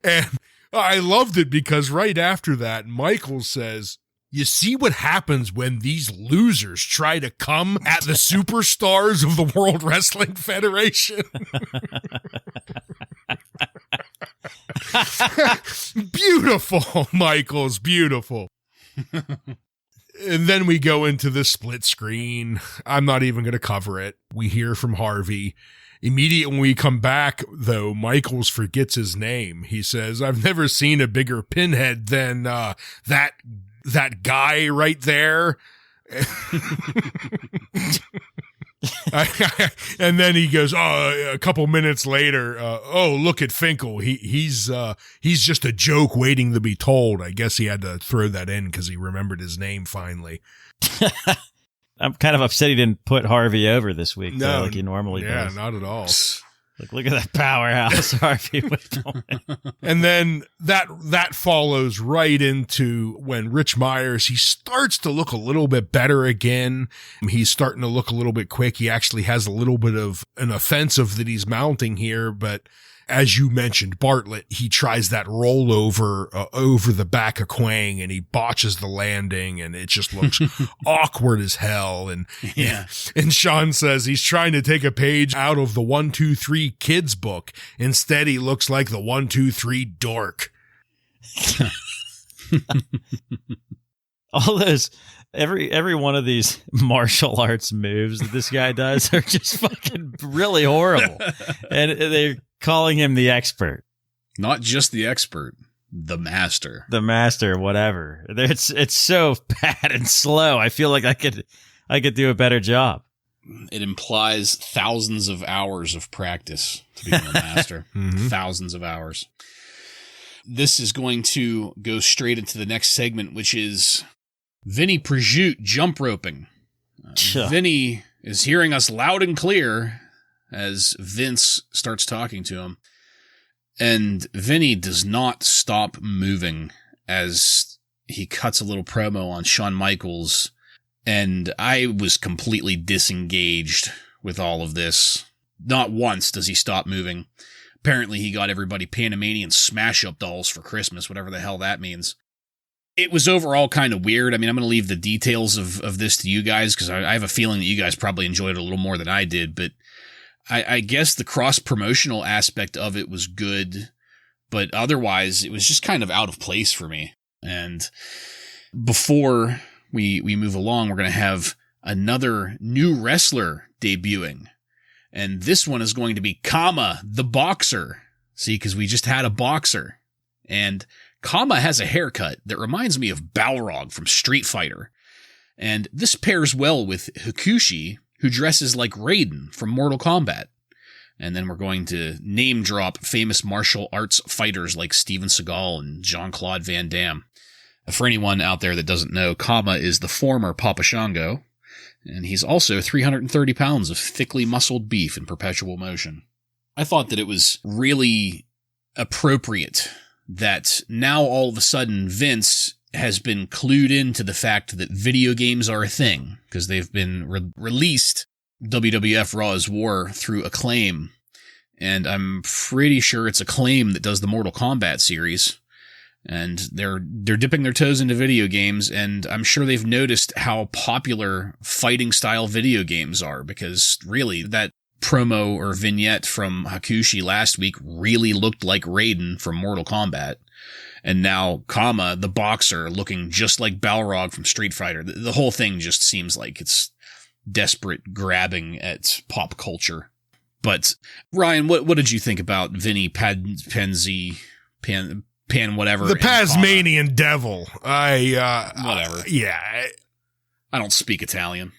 And I loved it because right after that, Michael says, you see what happens when these losers try to come at the superstars of the World Wrestling Federation? Beautiful, Michaels, beautiful. And then we go into the split screen. I'm not even going to cover it. We hear from Harvey. Immediately when we come back, though, Michaels forgets his name. He says, I've never seen a bigger pinhead than that guy right there. And then he goes, a couple minutes later, look at Finkel. He's just a joke waiting to be told. I guess he had to throw that in because he remembered his name finally. I'm kind of upset he didn't put Harvey over this week, though, like he normally does. Yeah, not at all. Like, look at that powerhouse Harvey Whittle. And then that follows right into when Rich Myers, he starts to look a little bit better again. He's starting to look a little bit quick. He actually has a little bit of an offensive that he's mounting here, but as you mentioned, Bartlett, he tries that rollover over the back of Kwang, and he botches the landing, and it just looks awkward as hell. And Sean says he's trying to take a page out of the 1, 2, 3 kids book. Instead, he looks like the 1, 2, 3 dork. All those, every one of these martial arts moves that this guy does are just fucking really horrible. And they're calling him the expert. Not just the expert, the master. The master, whatever. It's so bad and slow. I feel like I could do a better job. It implies thousands of hours of practice to become a master. Mm-hmm. Thousands of hours. This is going to go straight into the next segment, which is Vinnie Prosciutto jump roping. Vinnie is hearing us loud and clear as Vince starts talking to him. And Vinnie does not stop moving as he cuts a little promo on Shawn Michaels. And I was completely disengaged with all of this. Not once does he stop moving. Apparently he got everybody Panamanian smash-up dolls for Christmas, whatever the hell that means. It was overall kind of weird. I mean, I'm going to leave the details of this to you guys because I have a feeling that you guys probably enjoyed it a little more than I did. But I guess the cross-promotional aspect of it was good. but otherwise it was just kind of out of place for me. And before we move along, we're going to have another new wrestler debuting. And this one is going to be Kama, the boxer. See, because we just had a boxer. And Kama has a haircut that reminds me of Balrog from Street Fighter. And this pairs well with Hakushi, who dresses like Raiden from Mortal Kombat. And then we're going to name drop famous martial arts fighters like Steven Seagal and Jean-Claude Van Damme. For anyone out there that doesn't know, Kama is the former Papa Shango, and he's also 330 pounds of thickly muscled beef in perpetual motion. I thought that it was really appropriate that now all of a sudden Vince has been clued into the fact that video games are a thing, because they've been released WWF Raw's War through Acclaim, and I'm pretty sure it's Acclaim that does the Mortal Kombat series, and they're dipping their toes into video games, and I'm sure they've noticed how popular fighting style video games are, because really that promo or vignette from Hakushi last week really looked like Raiden from Mortal Kombat. And now Kama, the boxer, looking just like Balrog from Street Fighter. The whole thing just seems like it's desperate grabbing at pop culture. But Ryan, what did you think about Vinnie Pan whatever? The Tasmanian Devil. Whatever. Yeah. I don't speak Italian.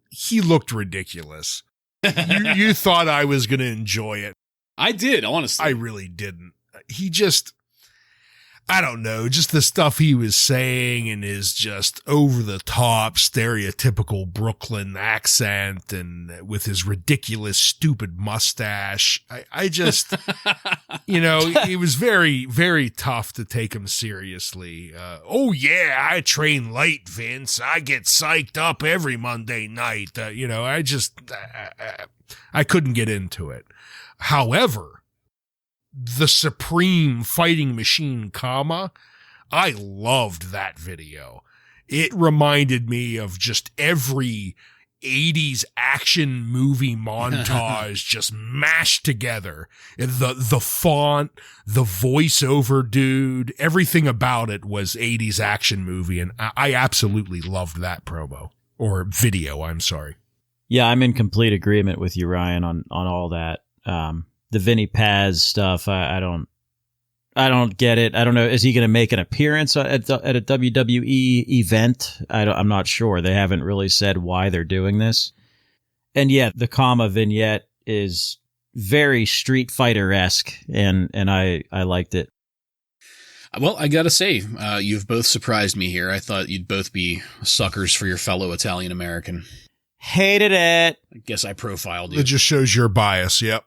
He looked ridiculous. you thought I was going to enjoy it. I did, honestly. I really didn't. He just, I don't know, just the stuff he was saying and his just over the top, stereotypical Brooklyn accent and with his ridiculous, stupid mustache. I just, it was very, very tough to take him seriously. Oh yeah, I train late, Vince. I get psyched up every Monday night. I couldn't get into it. However, the Supreme Fighting Machine Kama, I loved that video. It reminded me of just every 80s action movie montage just mashed together. The font, the voiceover dude, everything about it was 80s action movie, and I absolutely loved that promo. Or video, I'm sorry. Yeah, I'm in complete agreement with you, Ryan, on all that. The Vinnie Paz stuff, I don't get it. I don't know. Is he going to make an appearance at a WWE event? I'm not sure. They haven't really said why they're doing this. And yeah, the Kama vignette is very Street Fighter-esque, and I liked it. Well, I gotta say, you've both surprised me here. I thought you'd both be suckers for your fellow Italian-American. Hated it. I guess I profiled you. It just shows your bias, yep.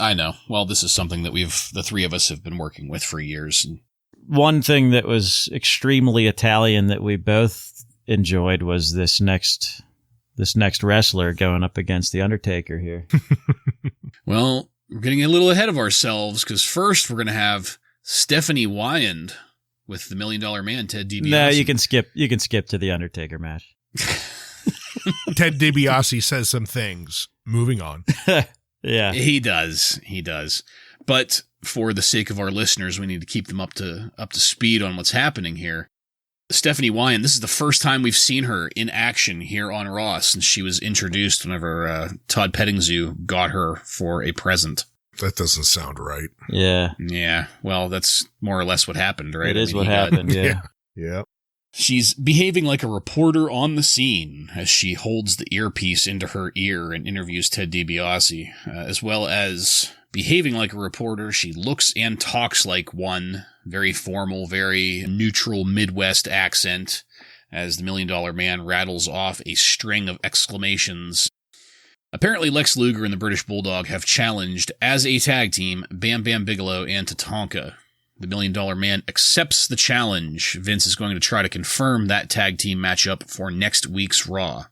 I know. Well, this is something that the three of us have been working with for years. One thing that was extremely Italian that we both enjoyed was this next wrestler going up against The Undertaker here. Well, we're getting a little ahead of ourselves, because first we're going to have Stephanie Wyand with the $1 Million Man, Ted DiBiase. No, you can skip to The Undertaker match. Ted DiBiase says some things. Moving on. Yeah. He does. But for the sake of our listeners, we need to keep them up to speed on what's happening here. Stephanie Wyand, this is the first time we've seen her in action here on Raw since she was introduced whenever Todd Pettingzoo got her for a present. That doesn't sound right. Yeah. Yeah. Well, that's more or less what happened, right? It is what happened, yeah. Yeah. She's behaving like a reporter on the scene as she holds the earpiece into her ear and interviews Ted DiBiase. As well as behaving like a reporter, she looks and talks like one. Very formal, very neutral Midwest accent as the $1 Million Man rattles off a string of exclamations. Apparently, Lex Luger and the British Bulldog have challenged, as a tag team, Bam Bam Bigelow and Tatanka. The $1 Million Man accepts the challenge. Vince is going to try to confirm that tag team matchup for next week's Raw.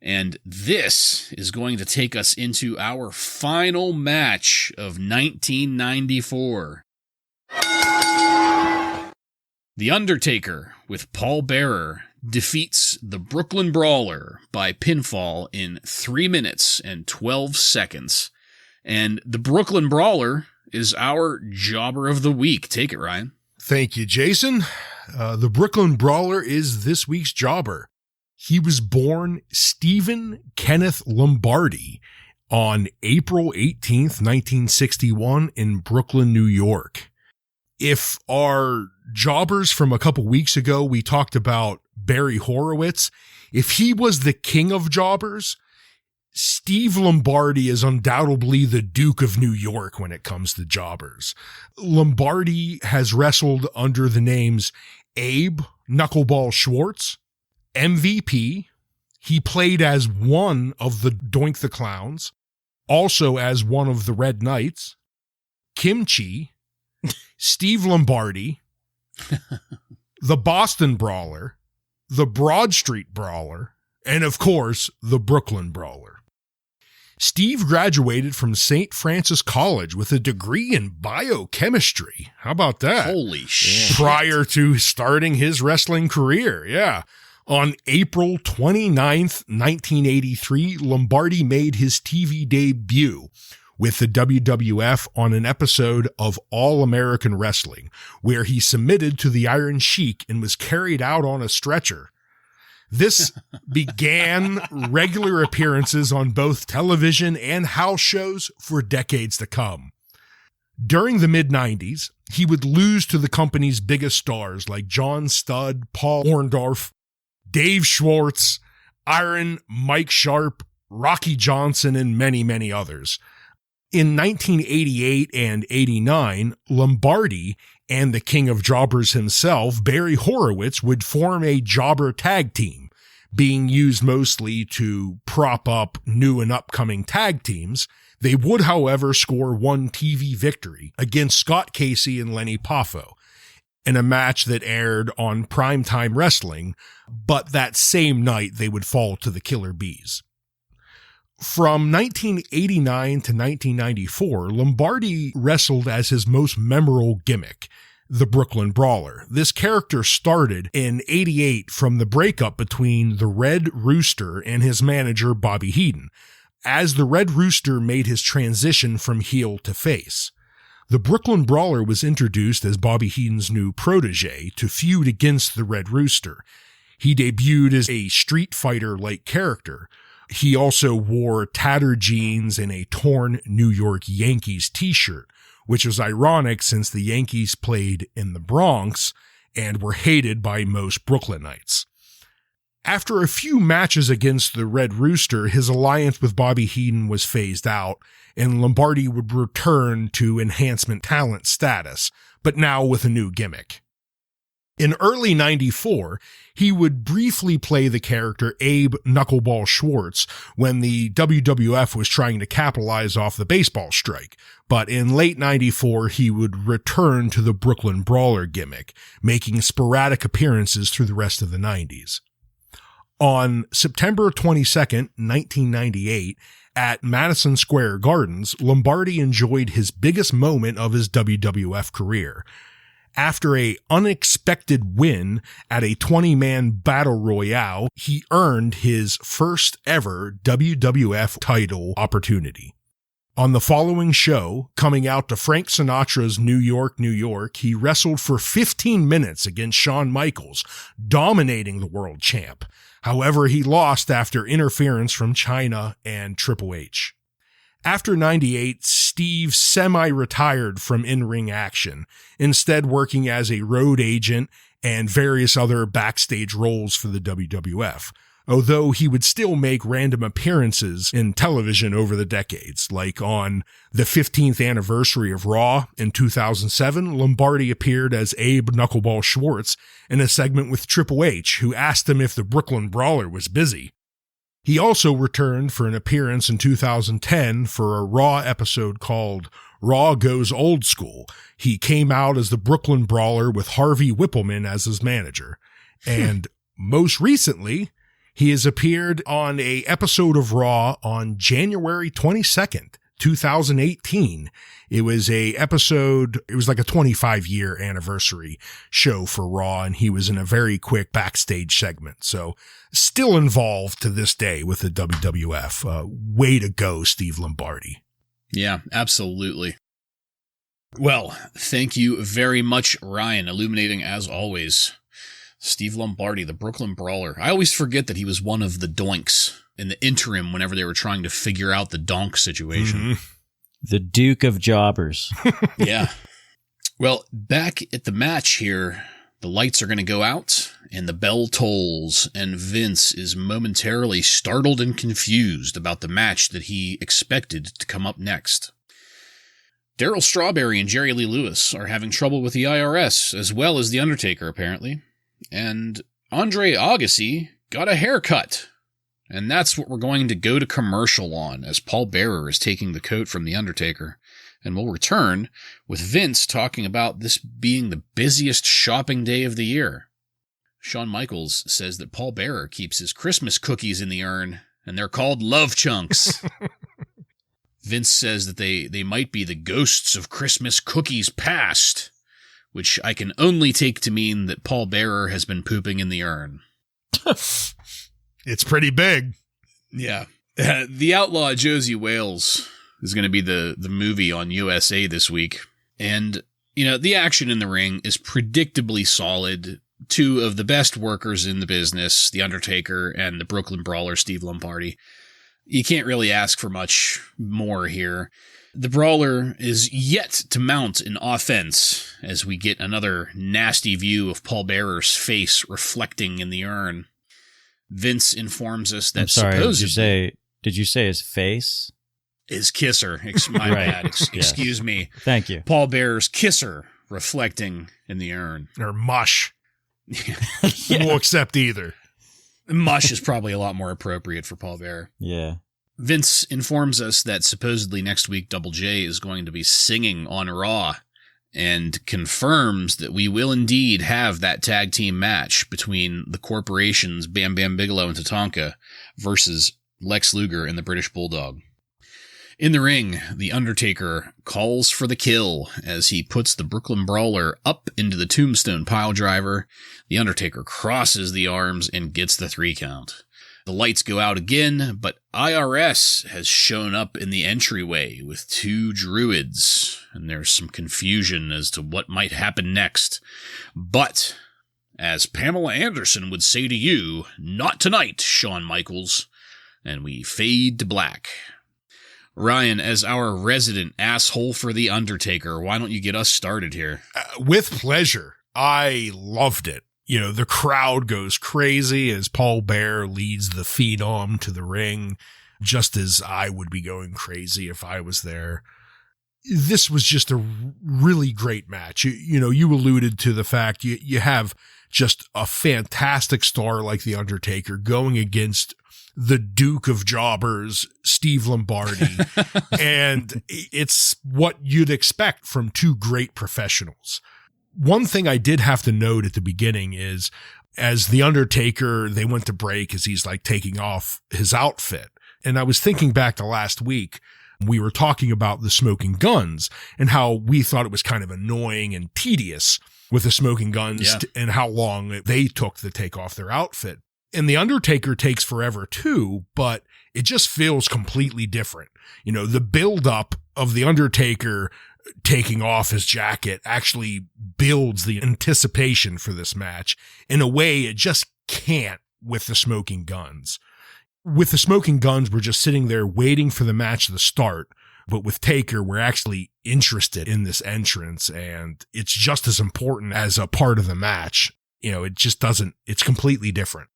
And this is going to take us into our final match of 1994. The Undertaker, with Paul Bearer, defeats the Brooklyn Brawler by pinfall in 3 minutes and 12 seconds. And the Brooklyn Brawler is our Jobber of the Week. Take it, Ryan. Thank you, Jason. The Brooklyn Brawler is this week's jobber. He was born Stephen Kenneth Lombardi on April 18th, 1961 in Brooklyn, New York. If our jobbers from a couple weeks ago, we talked about Barry Horowitz, if he was the king of jobbers, Steve Lombardi is undoubtedly the Duke of New York when it comes to jobbers. Lombardi has wrestled under the names Abe Knuckleball Schwartz, MVP. He played as one of the Doink the Clowns, also as one of the Red Knights, Kimchi, Steve Lombardi, the Boston Brawler, the Broad Street Brawler, and of course, the Brooklyn Brawler. Steve graduated from St. Francis College with a degree in biochemistry. How about that? Holy shit. Prior to starting his wrestling career, yeah. On April 29th, 1983, Lombardi made his TV debut with the WWF on an episode of All American Wrestling, where he submitted to the Iron Sheik and was carried out on a stretcher. This began regular appearances on both television and house shows for decades to come. During the mid-90s, he would lose to the company's biggest stars like John Studd, Paul Orndorff, Dave Schwartz, Iron Mike Sharp, Rocky Johnson, and many, many others. In 1988 and 89, Lombardi and the king of jobbers himself, Barry Horowitz, would form a jobber tag team, being used mostly to prop up new and upcoming tag teams. They would, however, score one TV victory against Scott Casey and Lenny Poffo in a match that aired on Primetime Wrestling, but that same night they would fall to the Killer Bees. From 1989 to 1994, Lombardi wrestled as his most memorable gimmick, the Brooklyn Brawler. This character started in '88 from the breakup between the Red Rooster and his manager, Bobby Heenan, as the Red Rooster made his transition from heel to face. The Brooklyn Brawler was introduced as Bobby Heenan's new protege to feud against the Red Rooster. He debuted as a Street Fighter-like character. He also wore tattered jeans and a torn New York Yankees t-shirt, which was ironic since the Yankees played in the Bronx and were hated by most Brooklynites. After a few matches against the Red Rooster, his alliance with Bobby Heenan was phased out, and Lombardi would return to enhancement talent status, but now with a new gimmick. In early '94, he would briefly play the character Abe Knuckleball Schwartz when the WWF was trying to capitalize off the baseball strike, but in late '94 he would return to the Brooklyn Brawler gimmick, making sporadic appearances through the rest of the '90s. On September 22nd, 1998, at Madison Square Gardens, Lombardi enjoyed his biggest moment of his WWF career. After an unexpected win at a 20-man battle royale, he earned his first ever WWF title opportunity. On the following show, coming out to Frank Sinatra's New York, New York, he wrestled for 15 minutes against Shawn Michaels, dominating the world champ. However, he lost after interference from Chyna and Triple H. After '98, Steve semi-retired from in-ring action, instead working as a road agent and various other backstage roles for the WWF, although he would still make random appearances in television over the decades, like on the 15th anniversary of Raw in 2007, Lombardi appeared as Abe Knuckleball Schwartz in a segment with Triple H, who asked him if the Brooklyn Brawler was busy. He also returned for an appearance in 2010 for a Raw episode called Raw Goes Old School. He came out as the Brooklyn Brawler with Harvey Whippleman as his manager. And most recently, he has appeared on an episode of Raw on January 22nd, 2018. It was a episode, it was like a 25-year anniversary show for Raw, and he was in a very quick backstage segment. So still involved to this day with the WWF. Way to go, Steve Lombardi. Yeah, absolutely. Well, thank you very much, Ryan, illuminating as always. Steve Lombardi, the Brooklyn Brawler. I always forget that he was one of the doinks in the interim whenever they were trying to figure out the donk situation. Mm-hmm. The Duke of Jobbers. Yeah. Well, back at the match here, the lights are going to go out and the bell tolls, and Vince is momentarily startled and confused about the match that he expected to come up next. Darryl Strawberry and Jerry Lee Lewis are having trouble with the IRS, as well as The Undertaker, apparently. And Andre Agassi got a haircut. And that's what we're going to go to commercial on, as Paul Bearer is taking the coat from The Undertaker. And we'll return with Vince talking about this being the busiest shopping day of the year. Shawn Michaels says that Paul Bearer keeps his Christmas cookies in the urn, and they're called Love Chunks. Vince says that they might be the ghosts of Christmas cookies past, which I can only take to mean that Paul Bearer has been pooping in the urn. It's pretty big. Yeah. The Outlaw Josie Wales is going to be the movie on USA this week. And, the action in the ring is predictably solid. Two of the best workers in the business, The Undertaker and the Brooklyn Brawler, Steve Lombardi. You can't really ask for much more here. The Brawler is yet to mount an offense as we get another nasty view of Paul Bearer's face reflecting in the urn. Vince informs us that supposedly... Did you say his face? His kisser. My bad. Excuse me. Thank you. Paul Bearer's kisser reflecting in the urn. Or mush. We'll accept either. Mush is probably a lot more appropriate for Paul Bearer. Yeah. Vince informs us that supposedly next week Double J is going to be singing on Raw, and confirms that we will indeed have that tag team match between the corporations Bam Bam Bigelow and Tatanka versus Lex Luger and the British Bulldog. In the ring, The Undertaker calls for the kill as he puts the Brooklyn Brawler up into the Tombstone Piledriver. The Undertaker crosses the arms and gets the 3 count. The lights go out again, but IRS has shown up in the entryway with 2 druids, and there's some confusion as to what might happen next. But, as Pamela Anderson would say to you, not tonight, Shawn Michaels. And we fade to black. Ryan, as our resident asshole for The Undertaker, why don't you get us started here? With pleasure. I loved it. The crowd goes crazy as Paul Bearer leads the Phenom to the ring, just as I would be going crazy if I was there. This was just a really great match. You alluded to the fact you have just a fantastic star like The Undertaker going against the Duke of Jobbers, Steve Lombardi. And it's what you'd expect from 2 great professionals. One thing I did have to note at the beginning is, as The Undertaker, they went to break as he's like taking off his outfit. And I was thinking back to last week, we were talking about the smoking guns and how we thought it was kind of annoying and tedious with the smoking guns and how long they took to take off their outfit. And The Undertaker takes forever too, but it just feels completely different. The buildup of The Undertaker taking off his jacket actually builds the anticipation for this match in a way it just can't with the smoking guns. With the smoking guns, we're just sitting there waiting for the match to start. But with Taker, we're actually interested in this entrance, and it's just as important as a part of the match. It just doesn't, it's completely different.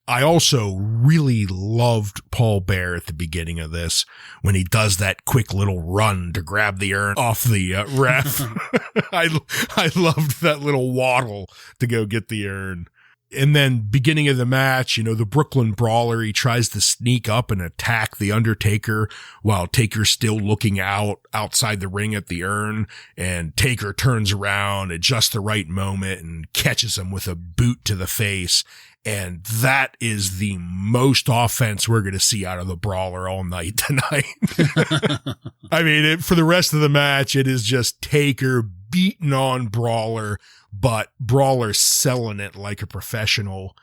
I also really loved Paul Bearer at the beginning of this when he does that quick little run to grab the urn off the ref. I loved that little waddle to go get the urn. And then beginning of the match, the Brooklyn Brawler, he tries to sneak up and attack The Undertaker while Taker's still looking outside the ring at the urn. And Taker turns around at just the right moment and catches him with a boot to the face. And that is the most offense we're going to see out of the Brawler all night tonight. I mean, for the rest of the match, it is just Taker beating on Brawler, but Brawler selling it like a professional.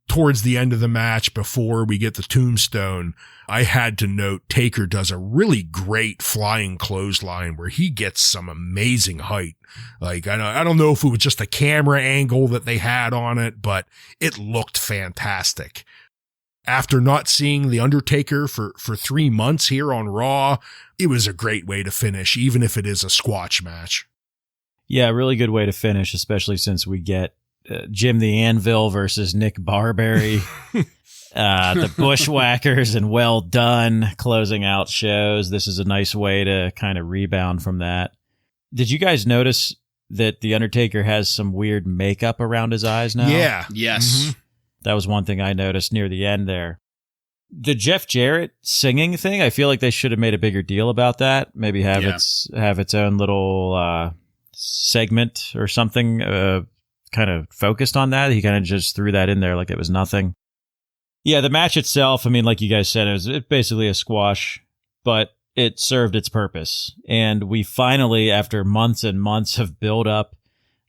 towards the end of the match, before we get the tombstone, I had to note Taker does a really great flying clothesline where he gets some amazing height. Like, I don't know if it was just a camera angle that they had on it, but it looked fantastic. After not seeing The Undertaker for 3 months here on Raw, it was a great way to finish, even if it is a squash match. Yeah, really good way to finish, especially since we get Jim the Anvil versus Nick Barberry, the Bushwhackers, and Well Done closing out shows. This is a nice way to kind of rebound from that. Did you guys notice that The Undertaker has some weird makeup around his eyes now? Yeah. Yes. Mm-hmm. That was one thing I noticed near the end there. The Jeff Jarrett singing thing, I feel like they should have made a bigger deal about that. Maybe have its own little segment or something kind of focused on that. He kind of just threw that in there like it was nothing. Yeah, the match itself, I mean, like you guys said, it was basically a squash, but it served its purpose. And we finally, after months and months of build-up,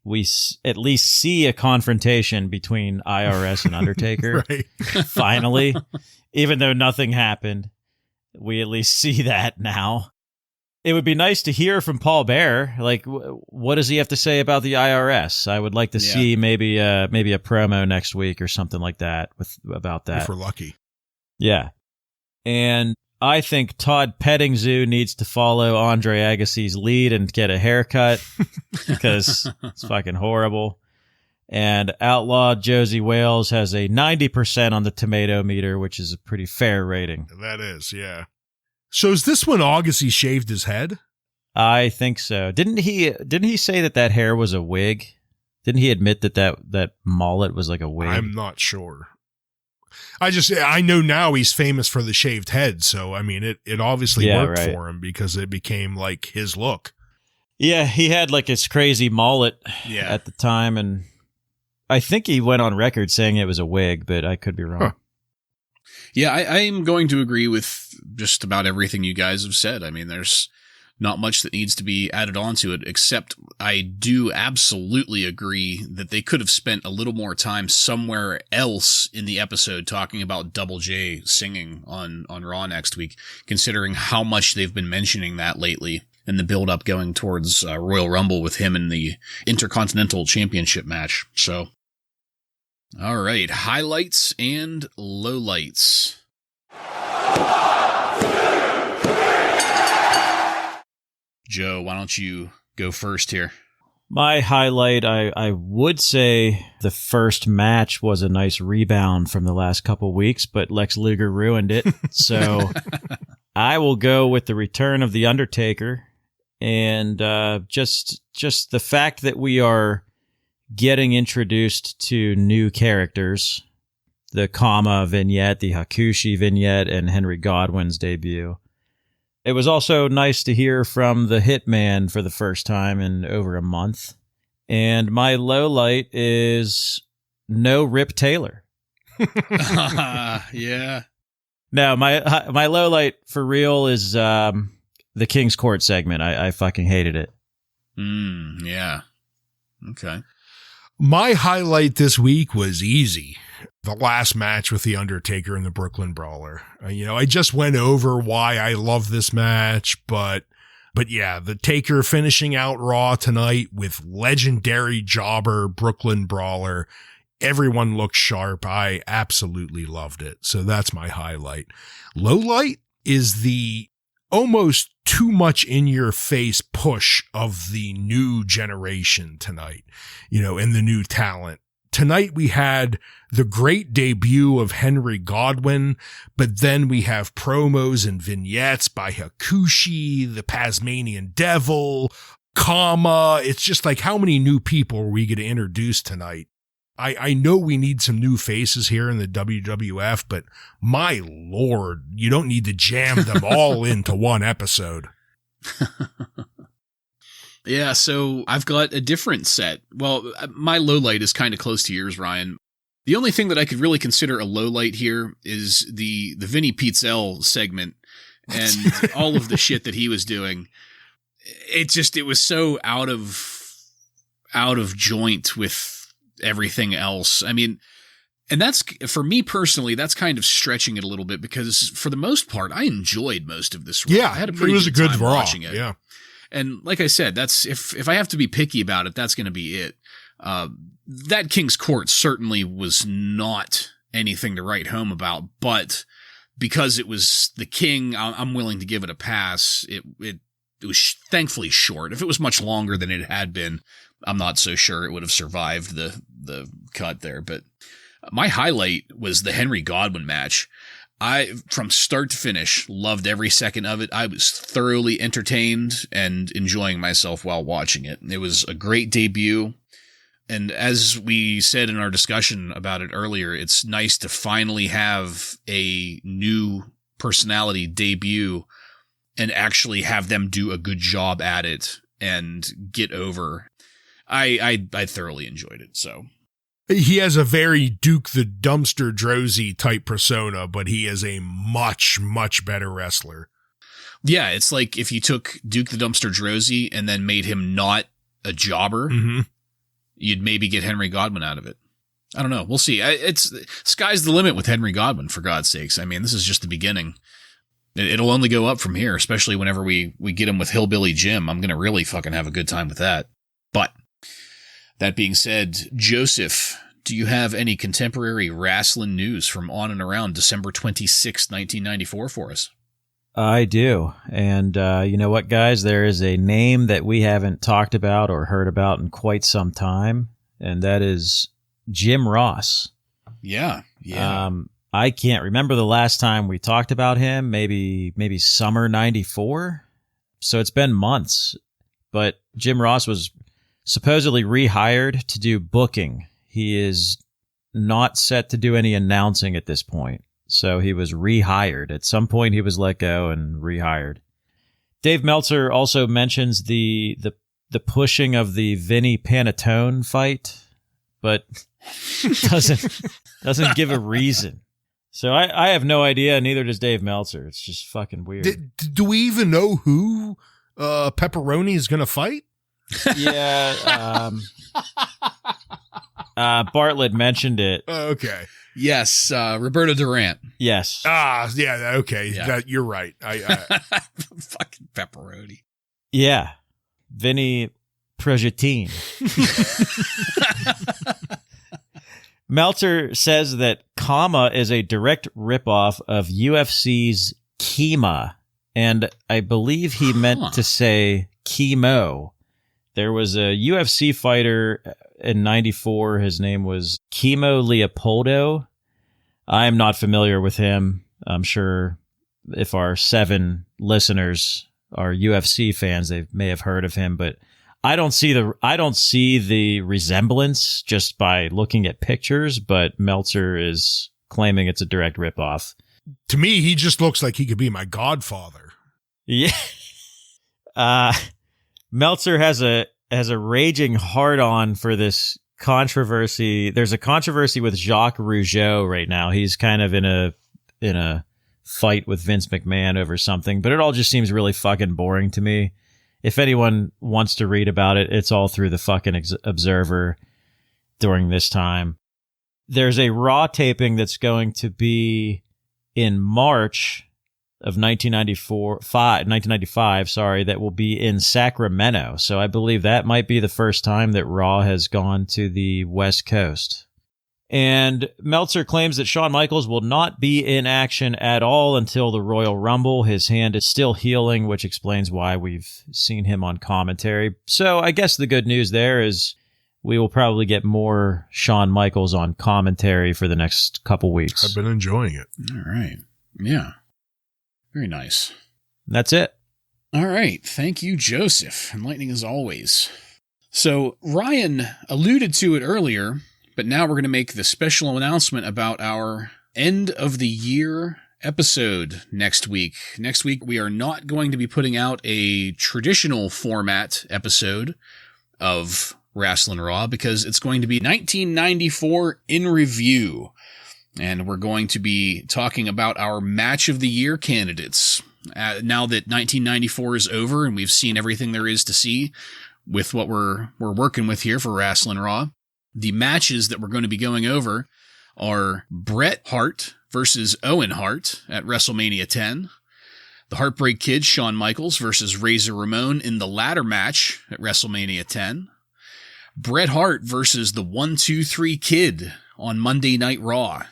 we at least see a confrontation between IRS and Undertaker. Right. Finally, even though nothing happened, we at least see that now. It would be nice to hear from Paul Bearer. Like, what does he have to say about the IRS? I would like to see maybe a promo next week or something like that about that. If we're lucky. Yeah. And I think Todd Pettingzoo needs to follow Andre Agassi's lead and get a haircut because it's fucking horrible. And Outlaw Josie Wales has a 90% on the tomato meter, which is a pretty fair rating. That is, yeah. So is this when Agassi shaved his head? I think so. Didn't he say that hair was a wig? Didn't he admit that mullet was like a wig? I'm not sure. I know now he's famous for the shaved head, so I mean it obviously worked for him because it became like his look. Yeah, he had like his crazy mullet at the time, and I think he went on record saying it was a wig, but I could be wrong. Huh. Yeah, I am going to agree with just about everything you guys have said. I mean, there's not much that needs to be added onto it, except I do absolutely agree that they could have spent a little more time somewhere else in the episode talking about Double J singing on Raw next week, considering how much they've been mentioning that lately and the build-up going towards Royal Rumble with him in the Intercontinental Championship match. So, all right, highlights and lowlights. Joe, why don't you go first here? My highlight, I would say the first match was a nice rebound from the last couple weeks, but Lex Luger ruined it. So I will go with the return of The Undertaker and just the fact that we are getting introduced to new characters, the Kama vignette, the Hakushi vignette, and Henry Godwinn's debut. It was also nice to hear from the Hitman for the first time in over a month. And my low light is no Rip Taylor. Yeah. No, my low light for real is the King's Court segment. I fucking hated it. Yeah. Okay. My highlight this week was easy. The last match with The Undertaker and the Brooklyn Brawler. I just went over why I love this match, but yeah, the Taker finishing out Raw tonight with legendary jobber Brooklyn Brawler. Everyone looked sharp. I absolutely loved it. So that's my highlight. Low light is the almost too much in your face push of the new generation tonight, and the new talent. Tonight we had the great debut of Henry Godwinn, but then we have promos and vignettes by Hakushi, the Tasmanian Devil, Kama. It's just like, how many new people are we going to introduce tonight? I know we need some new faces here in the WWF, but my Lord, you don't need to jam them all into one episode. Yeah, so I've got a different set. Well, my low light is kind of close to yours, Ryan. The only thing that I could really consider a low light here is the Vinnie Panchetta segment and all of the shit that he was doing. It was so out of joint with everything else. I mean, And that's, for me personally, that's kind of stretching it a little bit because for the most part, I enjoyed most of this Raw. Yeah, I had a pretty it was good a good time Raw. watching it. Yeah. And like I said, that's, if I have to be picky about it, that's going to be it. That King's Court certainly was not anything to write home about, but because it was the King, I'm willing to give it a pass. It was thankfully short. If it was much longer than it had been, I'm not so sure it would have survived the cut there. But my highlight was the Henry Godwinn match. I, from start to finish, loved every second of it. I was thoroughly entertained and enjoying myself while watching it. It was a great debut. And as we said in our discussion about it earlier, it's nice to finally have a new personality debut and actually have them do a good job at it and get over. I thoroughly enjoyed it. So he has a very Duke the Dumpster Drozy type persona, but he is a much, much better wrestler. Yeah, it's like if you took Duke the Dumpster Drozy and then made him not a jobber, you'd maybe get Henry Godwinn out of it. I don't know. We'll see. It's sky's the limit with Henry Godwinn, for God's sakes. I mean, this is just the beginning. It'll only go up from here, especially whenever we get him with Hillbilly Jim. I'm going to really fucking have a good time with that. But that being said, Joseph, do you have any contemporary wrestling news from on and around December 26, 1994 for us? I do. And you know what, guys? There is a name that we haven't talked about or heard about in quite some time, and that is Jim Ross. Yeah. I can't remember the last time we talked about him, maybe summer 94. So it's been months, but Jim Ross was supposedly rehired to do booking. He is not set to do any announcing at this point. So he was rehired. At some point he was let go and rehired. Dave Meltzer also mentions the pushing of the Vinnie Panchetta fight, but doesn't give a reason. So I have no idea, neither does Dave Meltzer. It's just fucking weird. Do we even know who Pepperoni is going to fight? Yeah. Bartlett mentioned it. Okay. Yes, Roberto Durant. Yes. Yeah, okay. Yeah. You're right. Fucking pepperoni. Yeah. Vinny Projettine. Meltzer says that Kama is a direct ripoff of UFC's Kima, and I believe he meant to say chemo. There was a UFC fighter in 94. His name was Chemo Leopoldo. I am not familiar with him. I'm sure if our 7 listeners are UFC fans, they may have heard of him, but I don't see the resemblance just by looking at pictures, but Meltzer is claiming it's a direct ripoff. To me, he just looks like he could be my godfather. Yeah. Meltzer has a raging hard-on for this controversy. There's a controversy with Jacques Rougeau right now. He's kind of in a fight with Vince McMahon over something, but it all just seems really fucking boring to me. If anyone wants to read about it, it's all through the fucking Observer during this time. There's a Raw taping that's going to be in March of 1995, that will be in Sacramento. So I believe that might be the first time that Raw has gone to the West Coast. And Meltzer claims that Shawn Michaels will not be in action at all until the Royal Rumble. His hand is still healing, which explains why we've seen him on commentary. So I guess the good news there is we will probably get more Shawn Michaels on commentary for the next couple weeks. I've been enjoying it. All right. Yeah. Very nice. That's it. All right. Thank you, Joseph. Enlightening as always. So Ryan alluded to it earlier, but now we're going to make the special announcement about our end of the year episode next week. Next week, we are not going to be putting out a traditional format episode of Wrasslin Raw because it's going to be 1994 in review. And we're going to be talking about our match of the year candidates. Now that 1994 is over and we've seen everything there is to see with what we're working with here for Wrasslin Raw, the matches that we're going to be going over are Bret Hart versus Owen Hart at WrestleMania 10. The Heartbreak Kid, Shawn Michaels versus Razor Ramon in the ladder match at WrestleMania 10. Bret Hart versus the 1-2-3 Kid on Monday Night Raw.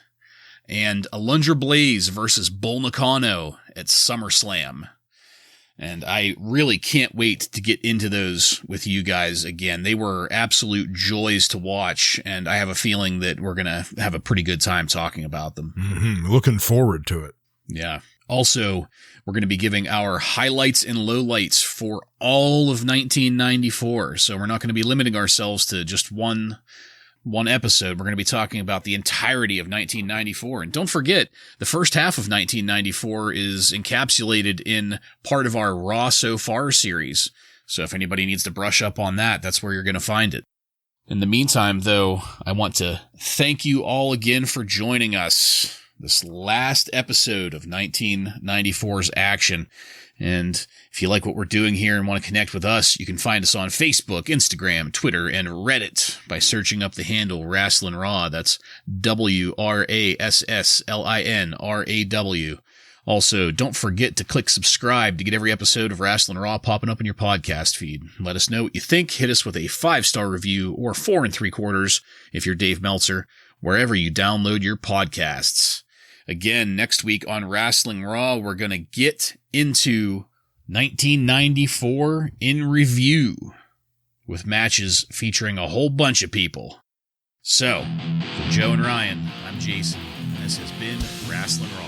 And Alundra Blaze versus Bull Nakano at SummerSlam. And I really can't wait to get into those with you guys again. They were absolute joys to watch, and I have a feeling that we're going to have a pretty good time talking about them. Mm-hmm. Looking forward to it. Yeah. Also, we're going to be giving our highlights and lowlights for all of 1994. So we're not going to be limiting ourselves to just one episode. We're going to be talking about the entirety of 1994. And don't forget, the first half of 1994 is encapsulated in part of our Raw So Far series. So if anybody needs to brush up on that, that's where you're going to find it. In the meantime, though, I want to thank you all again for joining us this last episode of 1994's action. And if you like what we're doing here and want to connect with us, you can find us on Facebook, Instagram, Twitter, and Reddit by searching up the handle Wrasslin Raw. That's WRASSLINRAW. Also, don't forget to click subscribe to get every episode of Wrasslin Raw popping up in your podcast feed. Let us know what you think. Hit us with a 5-star review or 4 3/4 if you're Dave Meltzer, wherever you download your podcasts. Again, next week on Wrasslin Raw, we're going to get into 1994 in review with matches featuring a whole bunch of people. So, for Joe and Ryan, I'm Jason, and this has been Wrasslin Raw.